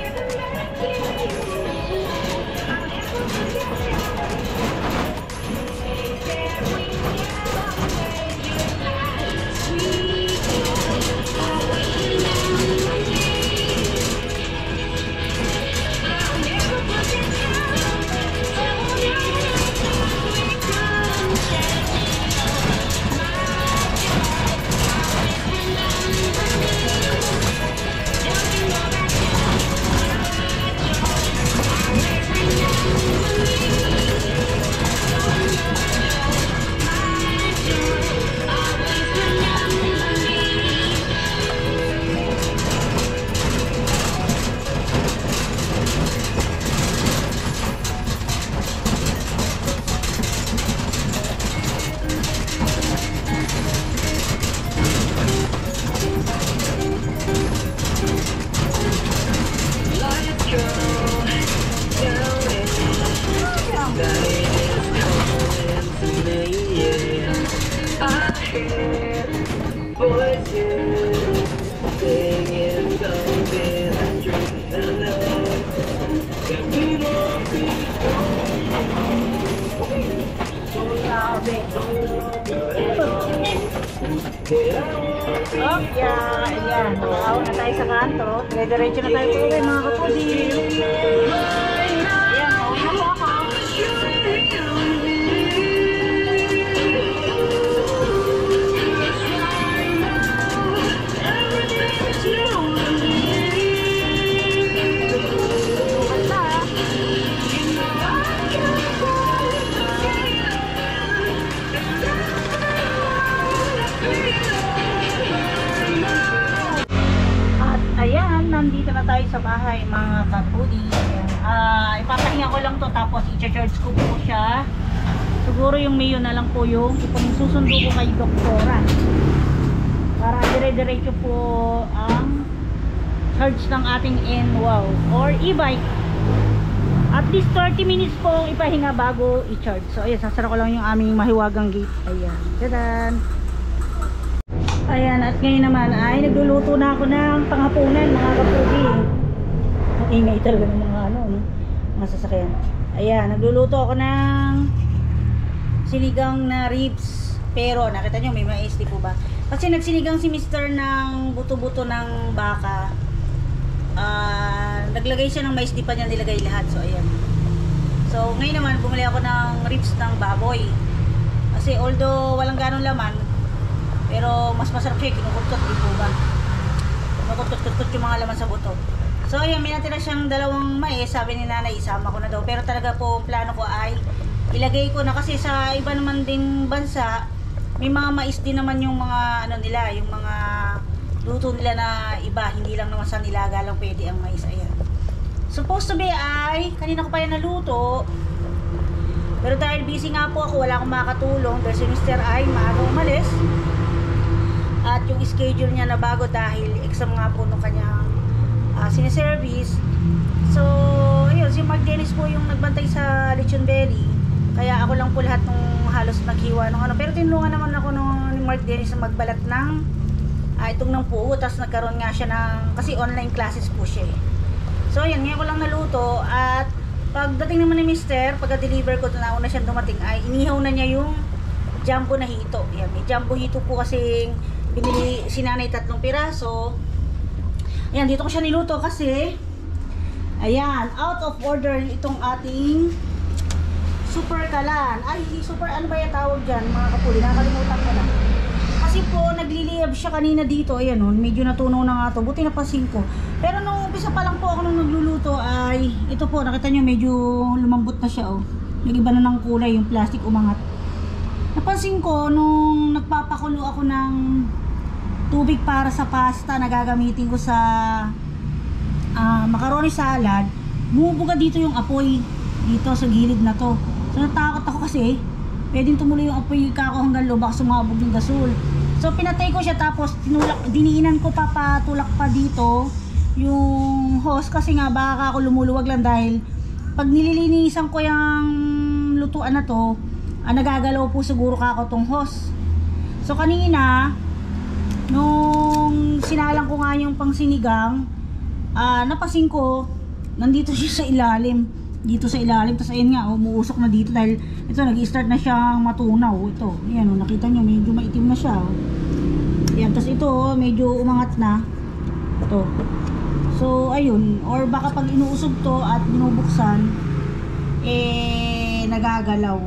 Grabe. Oh, yeah, ayan. Nakaaw na tayo sa kanto. Dire-diretso na tayo po mga kapudi. Ayan, mauwi na po ako. Ayan, nandito na tayo sa bahay mga kapudi. Ipapahinga ko lang to tapos i-charge ko po siya. Siguro yung mayo na lang po yung susundo ko kay doktora. Para dire-diretso po ang charge ng ating N-Wow or e-bike. At least 30 minutes po ipahinga bago i-charge. So ayan, sasara ko lang yung aming mahiwagang gate. Ayan, dadan. Ayan, at ngayon naman ay nagluluto na ako ng panghapunan mga kapudi. Ang ingay talaga ng mga mga sasakyan. Ayan, nagluluto ako ng sinigang na ribs. Pero nakita nyo may mais, di po ba? Kasi nagsinigang si Mr. ng buto-buto ng baka. Naglagay siya ng mais, di pa niya nilagay lahat. So ayan. So ngayon naman bumili ako ng ribs ng baboy. Kasi although walang ganong laman, pero mas masarap siya, kinukutot, di po ba? Kinukutot yung mga laman sa buto. So ayan, may natira siyang dalawang mais. Sabi ni nanay, isama ko na daw. Pero talaga po, plano ko ay ilagay ko na. Kasi sa iba naman din bansa, may mga mais din naman yung mga nila, yung mga luto nila na iba. Hindi lang naman sa nilaga lang pwede ang mais. Ayan. Supposed to be ay, kanina ko pa yan naluto. Pero dahil busy nga po ako, wala akong makakatulong. Dahil si Mr. ay maagang umalis. At yung schedule niya na bago dahil exam nga po nung kanyang siniservice. So, ayun, si Mark Dennis po yung nagbantay sa Lechon Belly. Kaya ako lang po lahat nung halos naghiwa nung Pero tinulungan naman ako ni Mark Dennis na magbalat ng itong ng puo. Tapos nagkaroon nga siya ng, kasi online classes po siya eh. So, ayun, ngayon ko lang naluto. At pagdating naman ni Mr., pagka-deliver ko, nauna siyang dumating, ay inihaw na niya yung jumbo na hito. Yan, may jumbo hito po kasing binili si nanay 3 piraso. Ayan, dito ko siya niluto kasi ayan, out of order itong ating super kalan. Ay, super ano ba yung tawag dyan mga kapuli? Nakakalimutan ko na. Kasi po, nagliliyab siya kanina dito. Ayan o, medyo natunaw na nga to. Buti napansin ko. Pero nung umpisa pa lang po ako nung nagluluto ay, ito po, nakita nyo medyo lumambot na siya o. Nag-iba na ng kulay, yung plastic umangat. Napansin ko nung nagpapakulo ako ng tubig para sa pasta na gagamitin ko sa macaroni salad, bumubuga dito yung apoy dito sa gilid na to. So natakot ako kasi pwedeng tumuloy yung apoy kako hanggang loob, baka sumabog yung gasol. So pinatay ko siya tapos diniinan ko papatulak pa dito yung hose kasi nga baka ako lumuluwag lang dahil pag nililinisan ko yung lutuan na to, nagagalaw po siguro kako tong hose. So kanina nung sinalang ko nga yung pangsinigang, napasin ko nandito siya sa ilalim, dito sa ilalim. Tapos ayun nga, umuusok na dito dahil ito nag-i-start na siyang matunaw. Ito, ayan, nakita nyo medyo maitim na siya. Ayan, tapos ito medyo umangat na ito. So ayun, or baka pag inuusog to at binubuksan nagagalaw.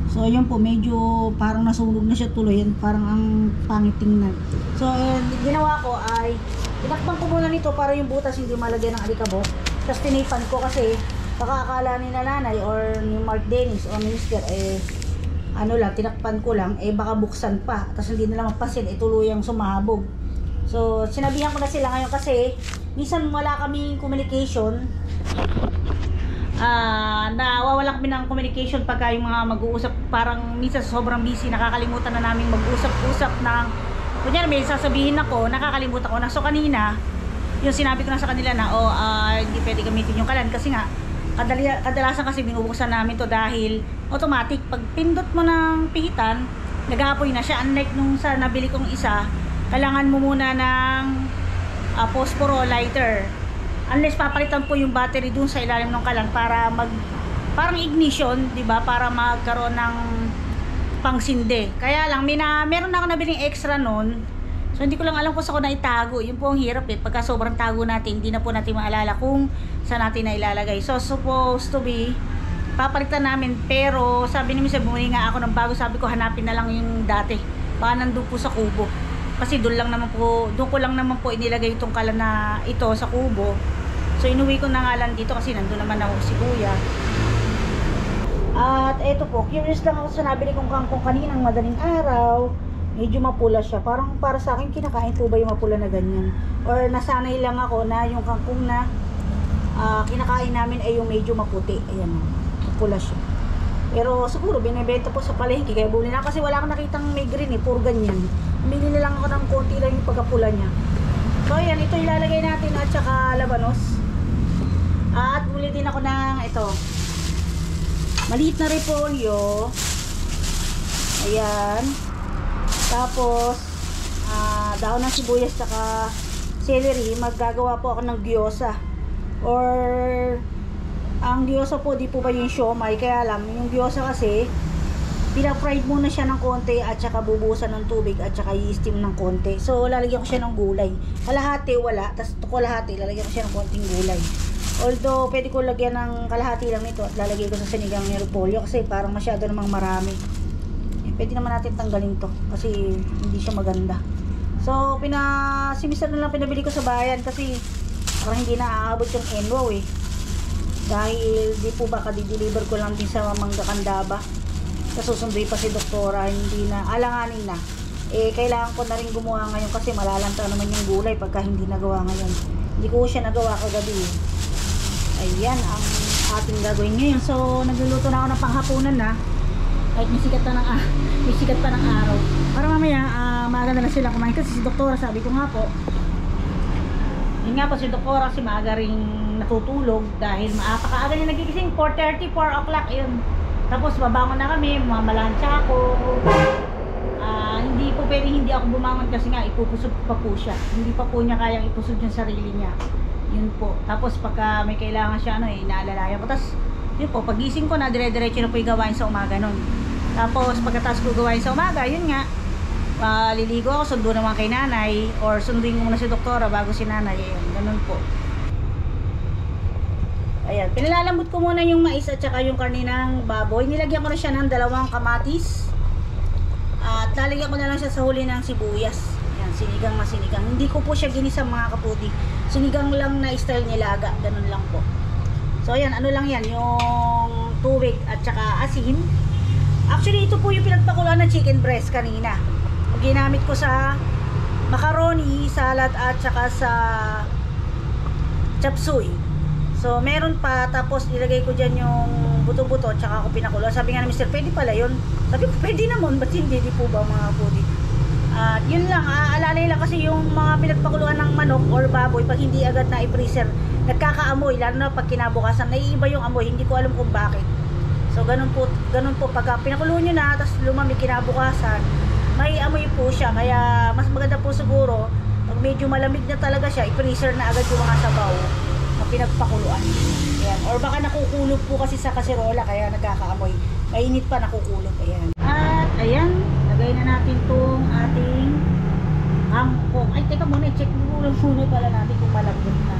So ayun po, medyo parang nasunog na siya tuloy. Parang ang pangit tingnan. So ginawa ko ay tinakpan ko muna nito para yung butas hindi malagyan ng alikabok. Tapos tinipan ko kasi baka akala ni nanay or ni Mark Dennis o ni Mr. Tinakpan ko lang, baka buksan pa. Tapos hindi nila mapasin, tuluyang sumabog. So sinabihan ko na sila ngayon kasi minsan wala kaming communication. Nawawala kami ng communication pagka yung mga mag-uusap, parang minsan sobrang busy, nakakalimutan na namin mag-usap-usap ng kunyari may sasabihin ako, nakakalimutan ko na. So kanina yung sinabi ko na sa kanila na hindi pwede gamitin yung kalan kasi nga kadalasan kasi binubuksan namin to dahil automatic pag pindot mo ng pihitan nag-aapoy na siya, unlike nung sa nabili kong isa, kailangan mo muna ng phosphoro lighter. Unless papalitan po yung battery dun sa ilalim ng kalan para parang ignition, 'di ba? Para magkaroon ng pangsinde. Kaya lang, meron ako nabiling extra nun. So, hindi ko lang alam kung saan ko na itago. Yun po ang hirap eh. Pagka sobrang tago natin, hindi na po natin maalala kung saan natin na ilalagay. So, supposed to be, papalitan namin. Pero, sabi ni Misa, bumili nga ako ng bago. Sabi ko, hanapin na lang yung dati. Baka nandun po sa kubo. Kasi doon ko lang naman po inilagay itong kalan na ito sa kubo. So, inuwi ko na nga lang dito kasi nandun naman ako si Kuya. At eto po, curious lang ako sa nabili kong kangkong kaninang madaling araw. Medyo mapula siya. Parang para sa akin, kinakain po ba yung mapula na ganyan? Or nasanay lang ako na yung kangkong na kinakain namin ay yung medyo maputi. Ayan, mapula siya. Pero siguro binibenta po sa palengke. Kaya buli na kasi wala akong nakitang may green eh. Puro ganyan. Bili na lang ako ng konti lang yung pagkapula niya. So ayan, ito ilalagay natin at saka labanos. At buli din ako ng ito. Maliit na repolyo. Ayan. Tapos, dahon ng sibuyas saka celery. Maggagawa po ako ng gyoza. Or, ang gyoza po, di po ba yung siomay? Kaya lang, yung gyoza kasi, pina-fried muna siya ng konti at saka bubusan ng tubig at saka i-steam ng konti. So, lalagyan ko siya ng gulay. Kalahati, wala. Tapos, kalahati, lalagyan ko siya ng konting gulay. Although, pwede ko lagyan ng kalahati lang nito at lalagay ko sa sinigang ng repolyo kasi parang masyado namang marami. Pwede naman natin tanggalin to kasi hindi siya maganda. So, simisar na lang pinabili ko sa bayan kasi parang hindi na aabot yung enwaw eh. Dahil di po ba kadi-deliver ko lang din sa Mangga Candaba. Susunduin pa si doktora, hindi na, alanganin na. Eh, kailangan ko na rin gumawa ngayon kasi malalanta naman yung gulay pagka hindi nagawa ngayon. Hindi ko siya nagawa kagabi eh. Ayan ang ating gagawin ngayon. So, nagluluto na ako ng panghapunan na. Kahit may sikat pa ng araw. Para mamaya, maganda na sila kumain. Kasi si doktora, sabi ko nga po, yun nga po si doktora kasi maaga rin natutulog dahil maapakaaga niya nagigising. 4:30, 4 o'clock yun. Tapos babangon na kami, mamalansya ako. Hindi po pwede hindi ako bumangon kasi nga ipupusog pa po siya. Hindi pa po niya kayang ipusog yung sarili niya. Yun po. Tapos pagka may kailangan siya, inaalalayan ko. Tapos, yun po, pagising ko na, dire-diretso na po yung gawain sa umaga nun. Tapos, pagkatapos ko gawain sa umaga, yun nga, liligo ako, sundo naman kay nanay, or sunduin ko muna si doktora bago si nanay. Ayun, ganun po. Ayan, pinalalambot ko muna yung mais at saka yung karne ng baboy. Nilagyan ko na siya ng 2 kamatis. At lalagyan ko na lang siya sa huli ng sibuyas. Ayan, sinigang na sinigang. Hindi ko po siya ginisa mga kapudi. Sinigang lang na style nilaga, ganun lang po. So ayan, ano lang yan, yung tubig at saka asin. Actually, ito po yung pinagpakuluan ng chicken breast kanina. Ginamit ko sa macaroni, salad at saka sa chop suey. So meron pa, tapos ilagay ko dyan yung buto-buto at saka ako pinakuluan. Sabi nga na Mr. pwede pala yun. Sabi ko, pwede naman, ba't hindi? Di po ba mga kapudi? At yun lang, alalay lang kasi yung mga pinagpakuluan ng manok or baboy, pag hindi agad na i-freezer, nagkakaamoy, lalo na pag kinabukasan, naiiba yung amoy, hindi ko alam kung bakit. So ganun po pag pinakuluan nyo na, tapos lumamig kinabukasan, may amoy po siya, kaya mas maganda po siguro, pag medyo malamig na talaga siya, i-freezer na agad yung mga sabaw na pinagpakuluan. Ayan. Or baka nakukulog po kasi sa kaserola, kaya nagkakaamoy, mainit pa nakukulog. Ayan. At ayan, lagay na natin tong ating kangkong. Ay, teka muna, check muna pala natin kung malambot na.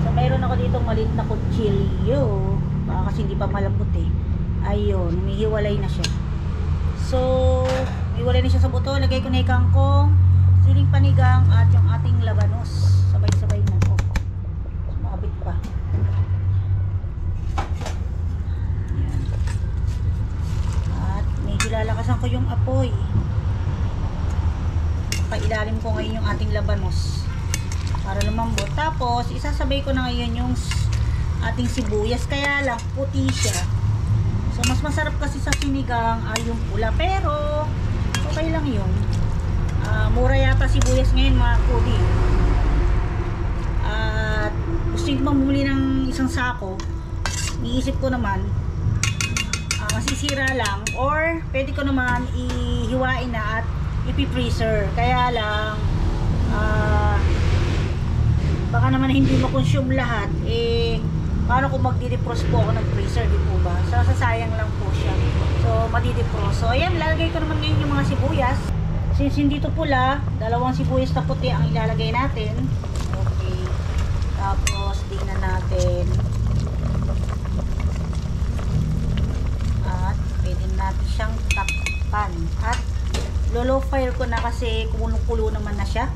So, mayroon ako ditong maliit na kutsilyo. Baka kasi hindi pa malambot eh. Ayun, humihiwalay na siya. So, humihiwalay na siya sa buto. Lagay ko na yung kangkong, siling panigang, at yung ating labanos. Sabay-sabay na. Oh, makabit pa. Ayan. At medyo lalakasan ko yung apoy. Pailalim ko ngayon yung ating labanos para lumambot. Tapos isasabay ko na ngayon yung ating sibuyas, kaya lang puti siya. So mas masarap kasi sa sinigang ay yung pula, pero okay lang yun. Mura yata sibuyas ngayon mga kudi. At gusto ko bumili ng isang sako. Iisip ko naman masisira lang, or pwede ko naman ihiwain na at ipi-freezer. Kaya lang baka naman hindi ma-consume lahat, paano kung magdi-defrost po ako ng freezer, di po ba? So sasayang lang po siya. So, madidipro. So, ayan, lalagay ko naman ngayon yung mga sibuyas. Since hindi ito pula, 2 sibuyas na puti ang ilalagay natin. Okay. Tapos, tingnan natin. At, pwede natin siyang takpan. At, low fire ko na kasi kumukulo naman na siya.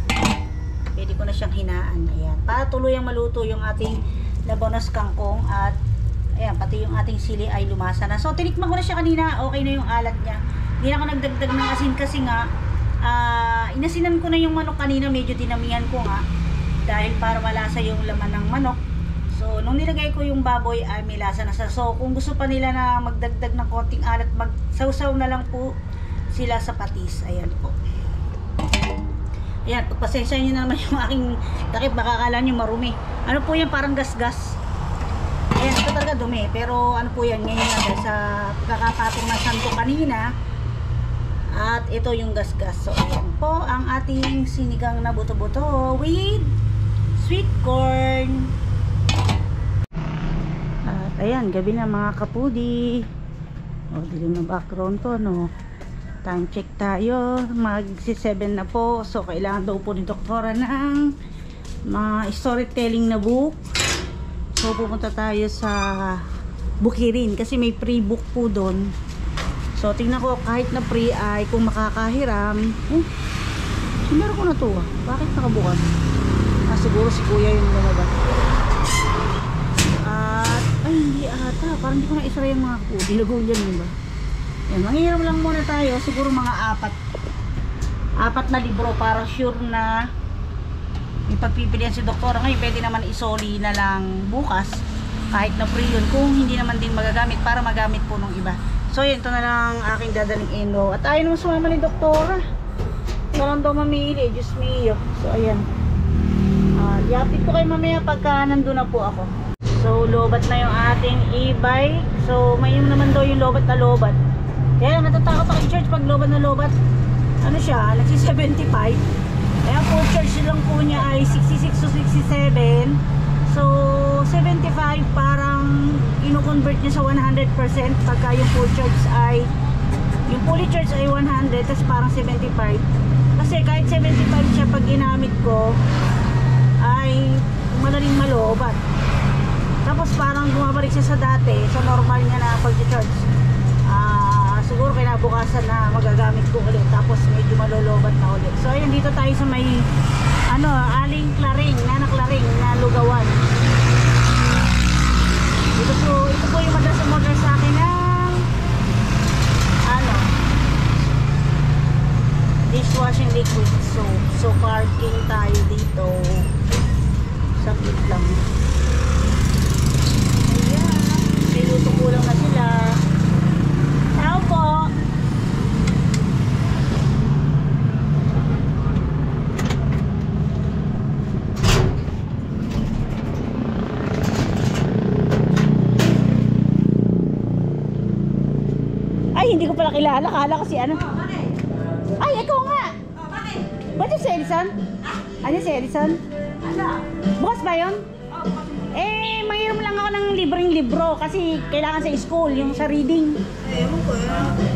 Pwede ko na siyang hinaan. Ayan. Para tuluyang maluto yung ating labanos kangkong at ayan, pati yung ating sili ay lumasa na. So, tinikman ko na siya kanina. Okay na yung alat niya. Hindi na ako nagdagdag ng asin kasi nga inasinan ko na yung manok kanina. Medyo dinamihan ko nga dahil para malasa yung laman ng manok. So, nung nilagay ko yung baboy ay may lasa na siya. So, kung gusto pa nila na magdagdag ng konting alat, magsawsaw na lang po sila sa patis. Ayan po. Ayan, pagpasensya nyo na naman yung aking takip, baka akala nyo marumi. Ano po yan, parang gasgas. Ayan, ito talaga dumi. Pero ano po yan, ngayon nga dahil sa pagkakapatong ng santo kanina. At ito yung gasgas. So, ayan po ang ating sinigang na buto-buto with sweet corn. At ayan, gabi na mga kapudi. O, dilim na background to, no? Time check tayo, mag-7 na po. So, kailangan daw po ni doktora ng mga storytelling na book. So, pupunta tayo sa Bukirin kasi may pre-book po doon. So, tingnan ko kahit na pre ay kung makakahiram. Sinaro ko na to ah. Bakit nakabukas? Siguro si kuya yung lumabas. At, ay hindi ata. Parang hindi ko na isara yung mga kapudi. Lagaw dyan yun ba? Yan, manghiram lang muna tayo, siguro mga 4 na libro para sure na ipagpipilian si doktora. Ngayon pwede naman isoli na lang bukas kahit na free yun kung hindi naman din magagamit para magamit po nung iba. So yun, ito na lang aking dadaling eno at ayaw naman sumama ni doktora, walang daw mamili, Diyos mio. So ayan, i-update ko kayo mamaya pagka nandun na po ako. So lobat na yung ating e-bike. So may naman daw yung lobat na lobat. Kaya natatakot ako i-charge pag lobat na lobat. Ano siya, nagsi-75. Kaya full charge lang po niya ay 66 to 67. So 75 parang ino-convert niya sa 100% pagka yung full charge ay, yung fully charge ay 100, tapos parang 75. Kasi kahit 75 siya pag ginamit ko ay madaling malobat. Tapos parang bumabalik siya sa dati, sa normal niya na pag-charge. Siguro kinabukasan na magagamit ko ulit, tapos medyo malolobat na ulit. So ayun, dito tayo sa may aling klaring, nanaklaring na lugawan. Ito po yung madalas umorder sa akin ng dishwashing liquid soap. So parking tayo dito. Sakit lang. Ayan, niluto ko lang na sila. Tao po. Ay, hindi ko pala kilala. Kala ko si ano. Ay, ikaw nga. Ba't yung si Edison? Ano si Edison? Bukas ba yun? Mayroon lang ako ng libreng libro kasi kailangan sa school, yung sa reading.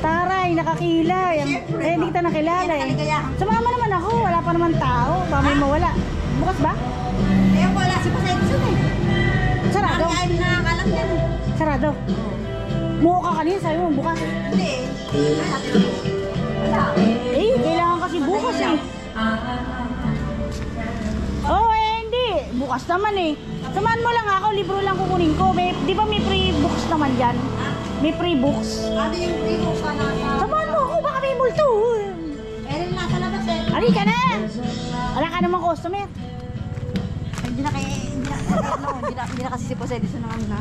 Taray, nakakila. Hindi kita nakilala eh. Sumama naman ako, wala pa naman tao. Baka may mawala. Bukas ba? Wala si Edison eh. Sarado? Ay, nakakalam yan. Sarado? Muha ka kanina, sabi mo bukas. Hindi. Kailangan kasi bukas eh. Hindi. Bukas naman eh. Samahan mo lang ako, libro lang kukunin ko. Di ba may free books naman dyan? May free books. Ano yung pre-book ka na? Samahan mo ako, baka may multo. Meron nasa labas eh. Ali ka na. Wala ka namang customer. Hindi na kasi si Edison ng ano na.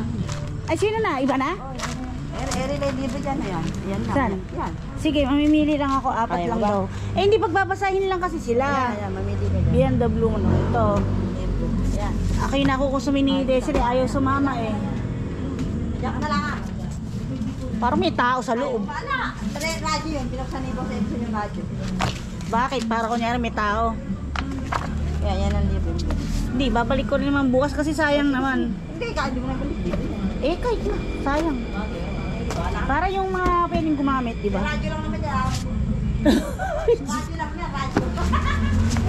Ay, sino na? Iba na? Relay libre dyan. Ayan na. Saan? Yan. Sige, mamimili lang ako, 4 lang daw. Hindi pagbabasahin lang kasi sila. Ayan, mamili ka dyan. BMW mo no. Ito. Ayan. Ako yung nakukusumin ni Desiree, ayaw sumama eh. Diyan ka na lang ah. Parang may tao sa loob. Wala. Radyo yun. Pinaksan ni Boss Edison yung radyo. Bakit? Para kunyari may tao. Yan ang libre. Hindi, babalik ko rin naman bukas kasi sayang naman. Hindi, kahit di mo nabalik. Kahit na, sayang. Wala Para yung mga pwedeng gumamit, di ba? Radyo lang naman yan. Radyo lang yan, radyo.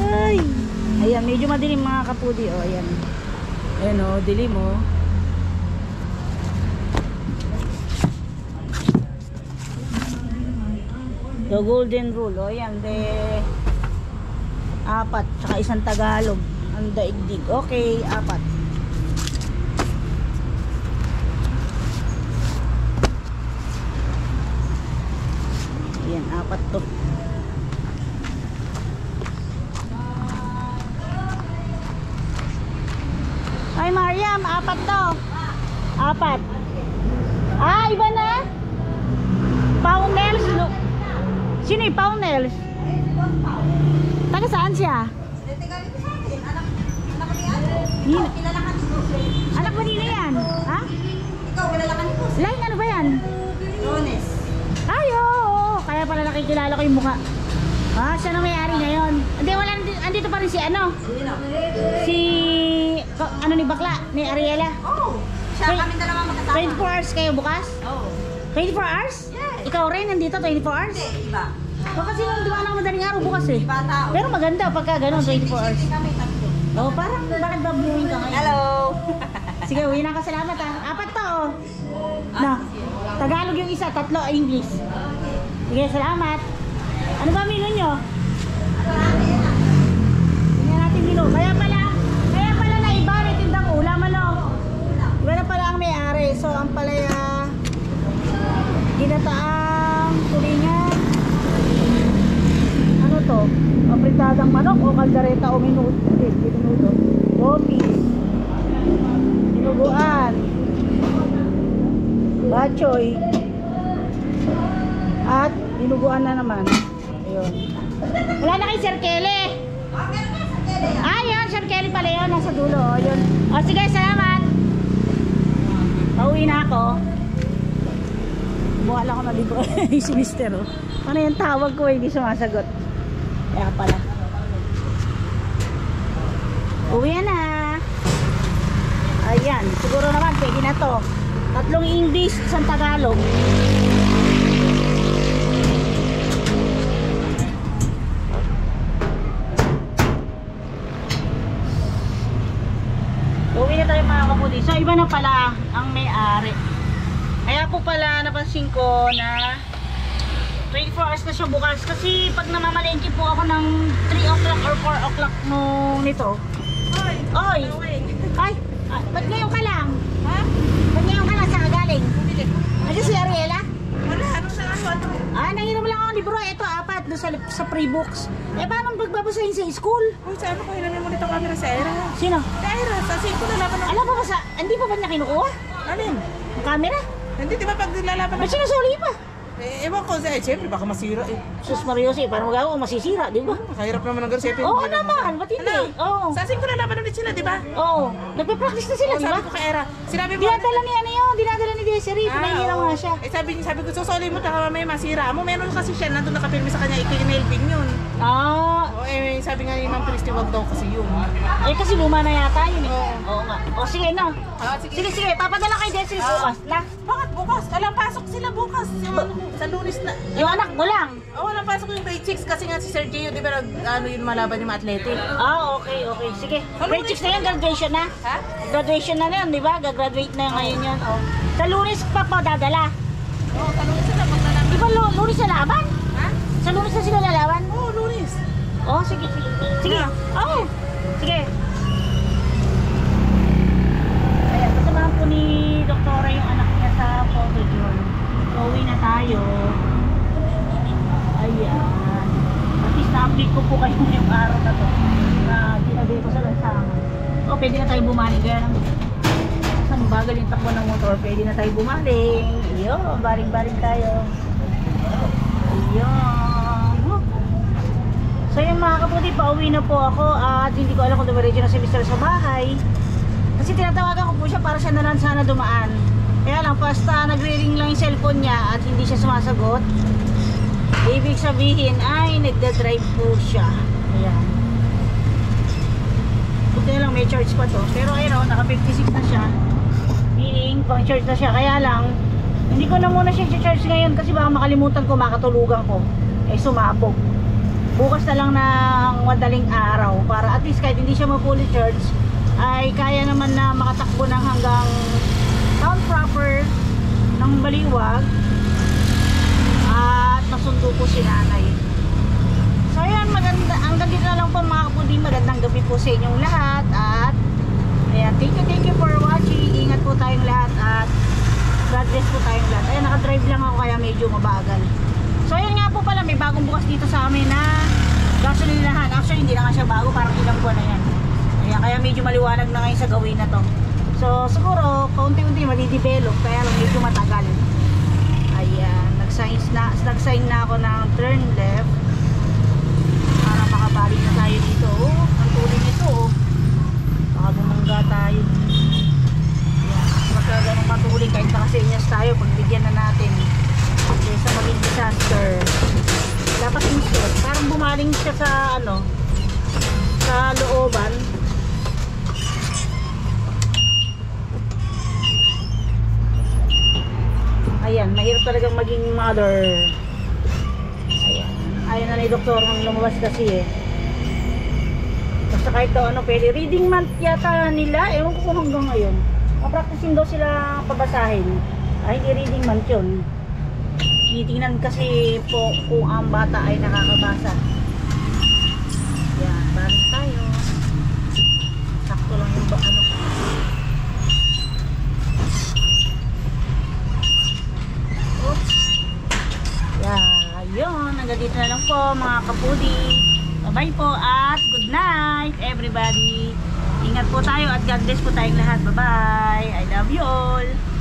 Ay. Ayan, medyo madilim mga kapudi. O, ayan. Ayan o, dilim o. The golden rule. O, ayan. Apat. Tsaka isang Tagalog. Ang daigdig. Okay, apat. Ayan, apat to. Ay, Mariam, apat to. Apat. Ah, iba na? Paunels. Sino yung Paunels? Taga saan siya? Nina. Anak mo nila yan? Ha? Ikaw, kilala ka ni Boss. Lain ano ba yan? Rones. Ay, oo. Kaya pala nakikilala ko yung mukha. Ah, siya na may-ari ngayon. Hindi, wala. Andito pa rin si ano? Sino? Si... Ano ni Bakla? Ni Ariela? Oh, siya kami dalawa magkasama. 24 hours kayo bukas? Oh. 24 hours? Yes. Ikaw rin nandito 24 hours? Hindi, iba. O kasi nung dumaan ako madaling araw bukas eh. Iba tao. Pero maganda pagka gano'n 24 hours. Shifting kami, tatlo. Oh, parang bakit ba blooming ka ngayon? Hello. Sige, uwi na ka. Salamat ah. Apat to oh. Na. Tagalog yung isa, tatlo English. Sige, salamat. Ano ba menu nyo? Tingnan natin menu. Kaya pala na iba may tindang ulam ano. Iba na pala ang may-ari. So, ang palaya ginataang tulingan. Ano to? Apritadang manok o kaldareta o minuto? Minuto. Coffee. Dinuguan. Bachoy. At dinuguan na naman. Ayun. Wala na kay Sir Kelly. Ah, yun. Sir Kelly pala yun. Nasa dulo. O, yun. O, sige. Salamat. Pauwi na ako. Buha lang ako na libro. Si Mister. Oh. Ano yung tawag ko? Hindi sumasagot. Kaya pala. Uwi na. Ayan. Siguro naman. Pwede na to. 3 English, 1 Tagalog. Uwi na tayo mga kapudi. So iba na pala ang may-ari. Kaya po pala napansin ko na 24 hours na siya bukas. Kasi pag namamalengke po ako ng 3 o'clock or 4 o'clock nito. Oy! Ay! Ba't ngayon ka lang? Ha? Ba't ngayon ka lang? Saan ka galing? Ano si Ariela? Wala, ano sa ano? Ah, nanginom lang ako libro. Ito, 4 doon sa pre-books. Eh, paano pagbabasahin sa school? Uy, saan ko hinamin mo nito camera sa Era? Sino? Sa Era, sa 5 na laban Alam ba sa... Hindi pa ba niya kinukuha? Alin? Ang camera? Hindi, di ba pag lalaban Ba't sinusuli pa? ewan ko, siyempre baka masira eh. Sus Mariosi, parang magawa kung masisira, di ba? Mahirap naman ang garsipin. Oo naman, ba't hindi? Oo. Sa 5 na laban ulit sila, di ba? Oo. Nagpe-practice na sila, di ba? Sabi ko kay Era, sinabi mo... Dinadala ni ano yun, dinadala ni Desiree, pinahihirang nga siya. Eh sabi ko, susuli mo, taka mamaya masira mo. Meron kasi siya, nandun nakapirmi sa kanya, ikinelping yun. Ah, O eh, sabi nga ni Ma'am Christy, wag daw kasi yun. eh kasi luma na yata yun eh. Oo nga. O sige na. Sige. Sige, papadala kay Desiree bukas na. Bakit bukas? Alam, pasok sila bukas. Sa Lunes na. Yung anak mo lang. Walang pasok yung grade 6 kasi nga si Sir Gio, di ba, yun malaban yung mga athletic. Ah, okay. Sige. Grade 6 na yun, graduation na. Ha? Graduation na yun, di ba? Gagraduate na ngayon yun. Oh. Sa Lunes pa dadala. Oo, sa Lunes sila, maglalaba. Di ba Lunes na laban? Ha? Sa Lunes na sila lalaban? Oo, Lunes. Oh, sige. Sige. Oh, sige. Ayan, kasamahan po ni Doktora yung anak niya sa photo yun. So, uwi na tayo. Ayan. At least na-update ko po kayo yung araw na to. Na dinagay ko sa lansangan. O, pwede na tayo bumaling. Kaya lang, saan bagal yung takbo ng motor, pwede na tayo bumaling. Ayun, baling-baling tayo. Ayun. So yung mga kaputi, pauwi na po ako at hindi ko alam kung dumiretso na si Mr. sa bahay. Kasi tinatawagan ko po siya para siya na lang sana dumaan. Kaya lang, basta nagre-ring lang yung cellphone niya at hindi siya sumasagot, ibig sabihin ay nagda-drive po siya. Ayan. Buti na lang may charge pa to. Pero ayun o, naka 56 na siya. Meaning, pang charge na siya. Kaya lang, Hindi ko na muna siya i-charge ngayon kasi baka makalimutan ko, makatulugan ko. Eh sumabog. Bukas na lang ng madaling araw para at least kahit hindi siya ma-fully charge ay kaya naman na makatakbo ng hanggang town proper ng Baliwag at masundo po si nanay. So ayan, maganda, hanggang dito na lang po mga kapudi. Magandang gabi po sa inyong lahat at ayan, thank you for watching. Ingat po tayong lahat at God bless po tayong lahat. Ayan, nakadrive lang ako kaya medyo mabagal. So ayan nga po pala, may bagong bukas dito sa amin na gasolinahan. Actually hindi na nga siya bago, parang ilang buwan na yan. Ayan, kaya medyo maliwanag na ngayon sa gawin na to. So siguro kaunti-unti madidevelop kaya lang medyo matagal. Ayan, nag-sign na ako ng turn left para makabalik na tayo dito. Oh, ang tuloy nito oh. Baka bumangga tayo. Ayan, baka ganun matuloy kahit nakasenyas tayo, pagbigyan na natin kaysa maging disaster. Dapat insert, parang bumaling siya sa ano, sa looban. Ayan, mahirap talagang maging mother. Ayan, ayaw na ni doktor nang lumabas kasi eh. Basta kahit daw ano pwede, reading month yata nila, ewan ko kung hanggang ngayon mapracticing daw sila pabasahin. Ay, hindi reading month yun. Tinitingnan kasi po kung ang bata ay nakakabasa. Yan, balik tayo. Sakto lang yung ano. Oops. Yan, yun. Hanggang dito na lang po mga kapudi. Bye po at good night everybody. Ingat po tayo at God bless po tayong lahat. Bye bye. I love you all.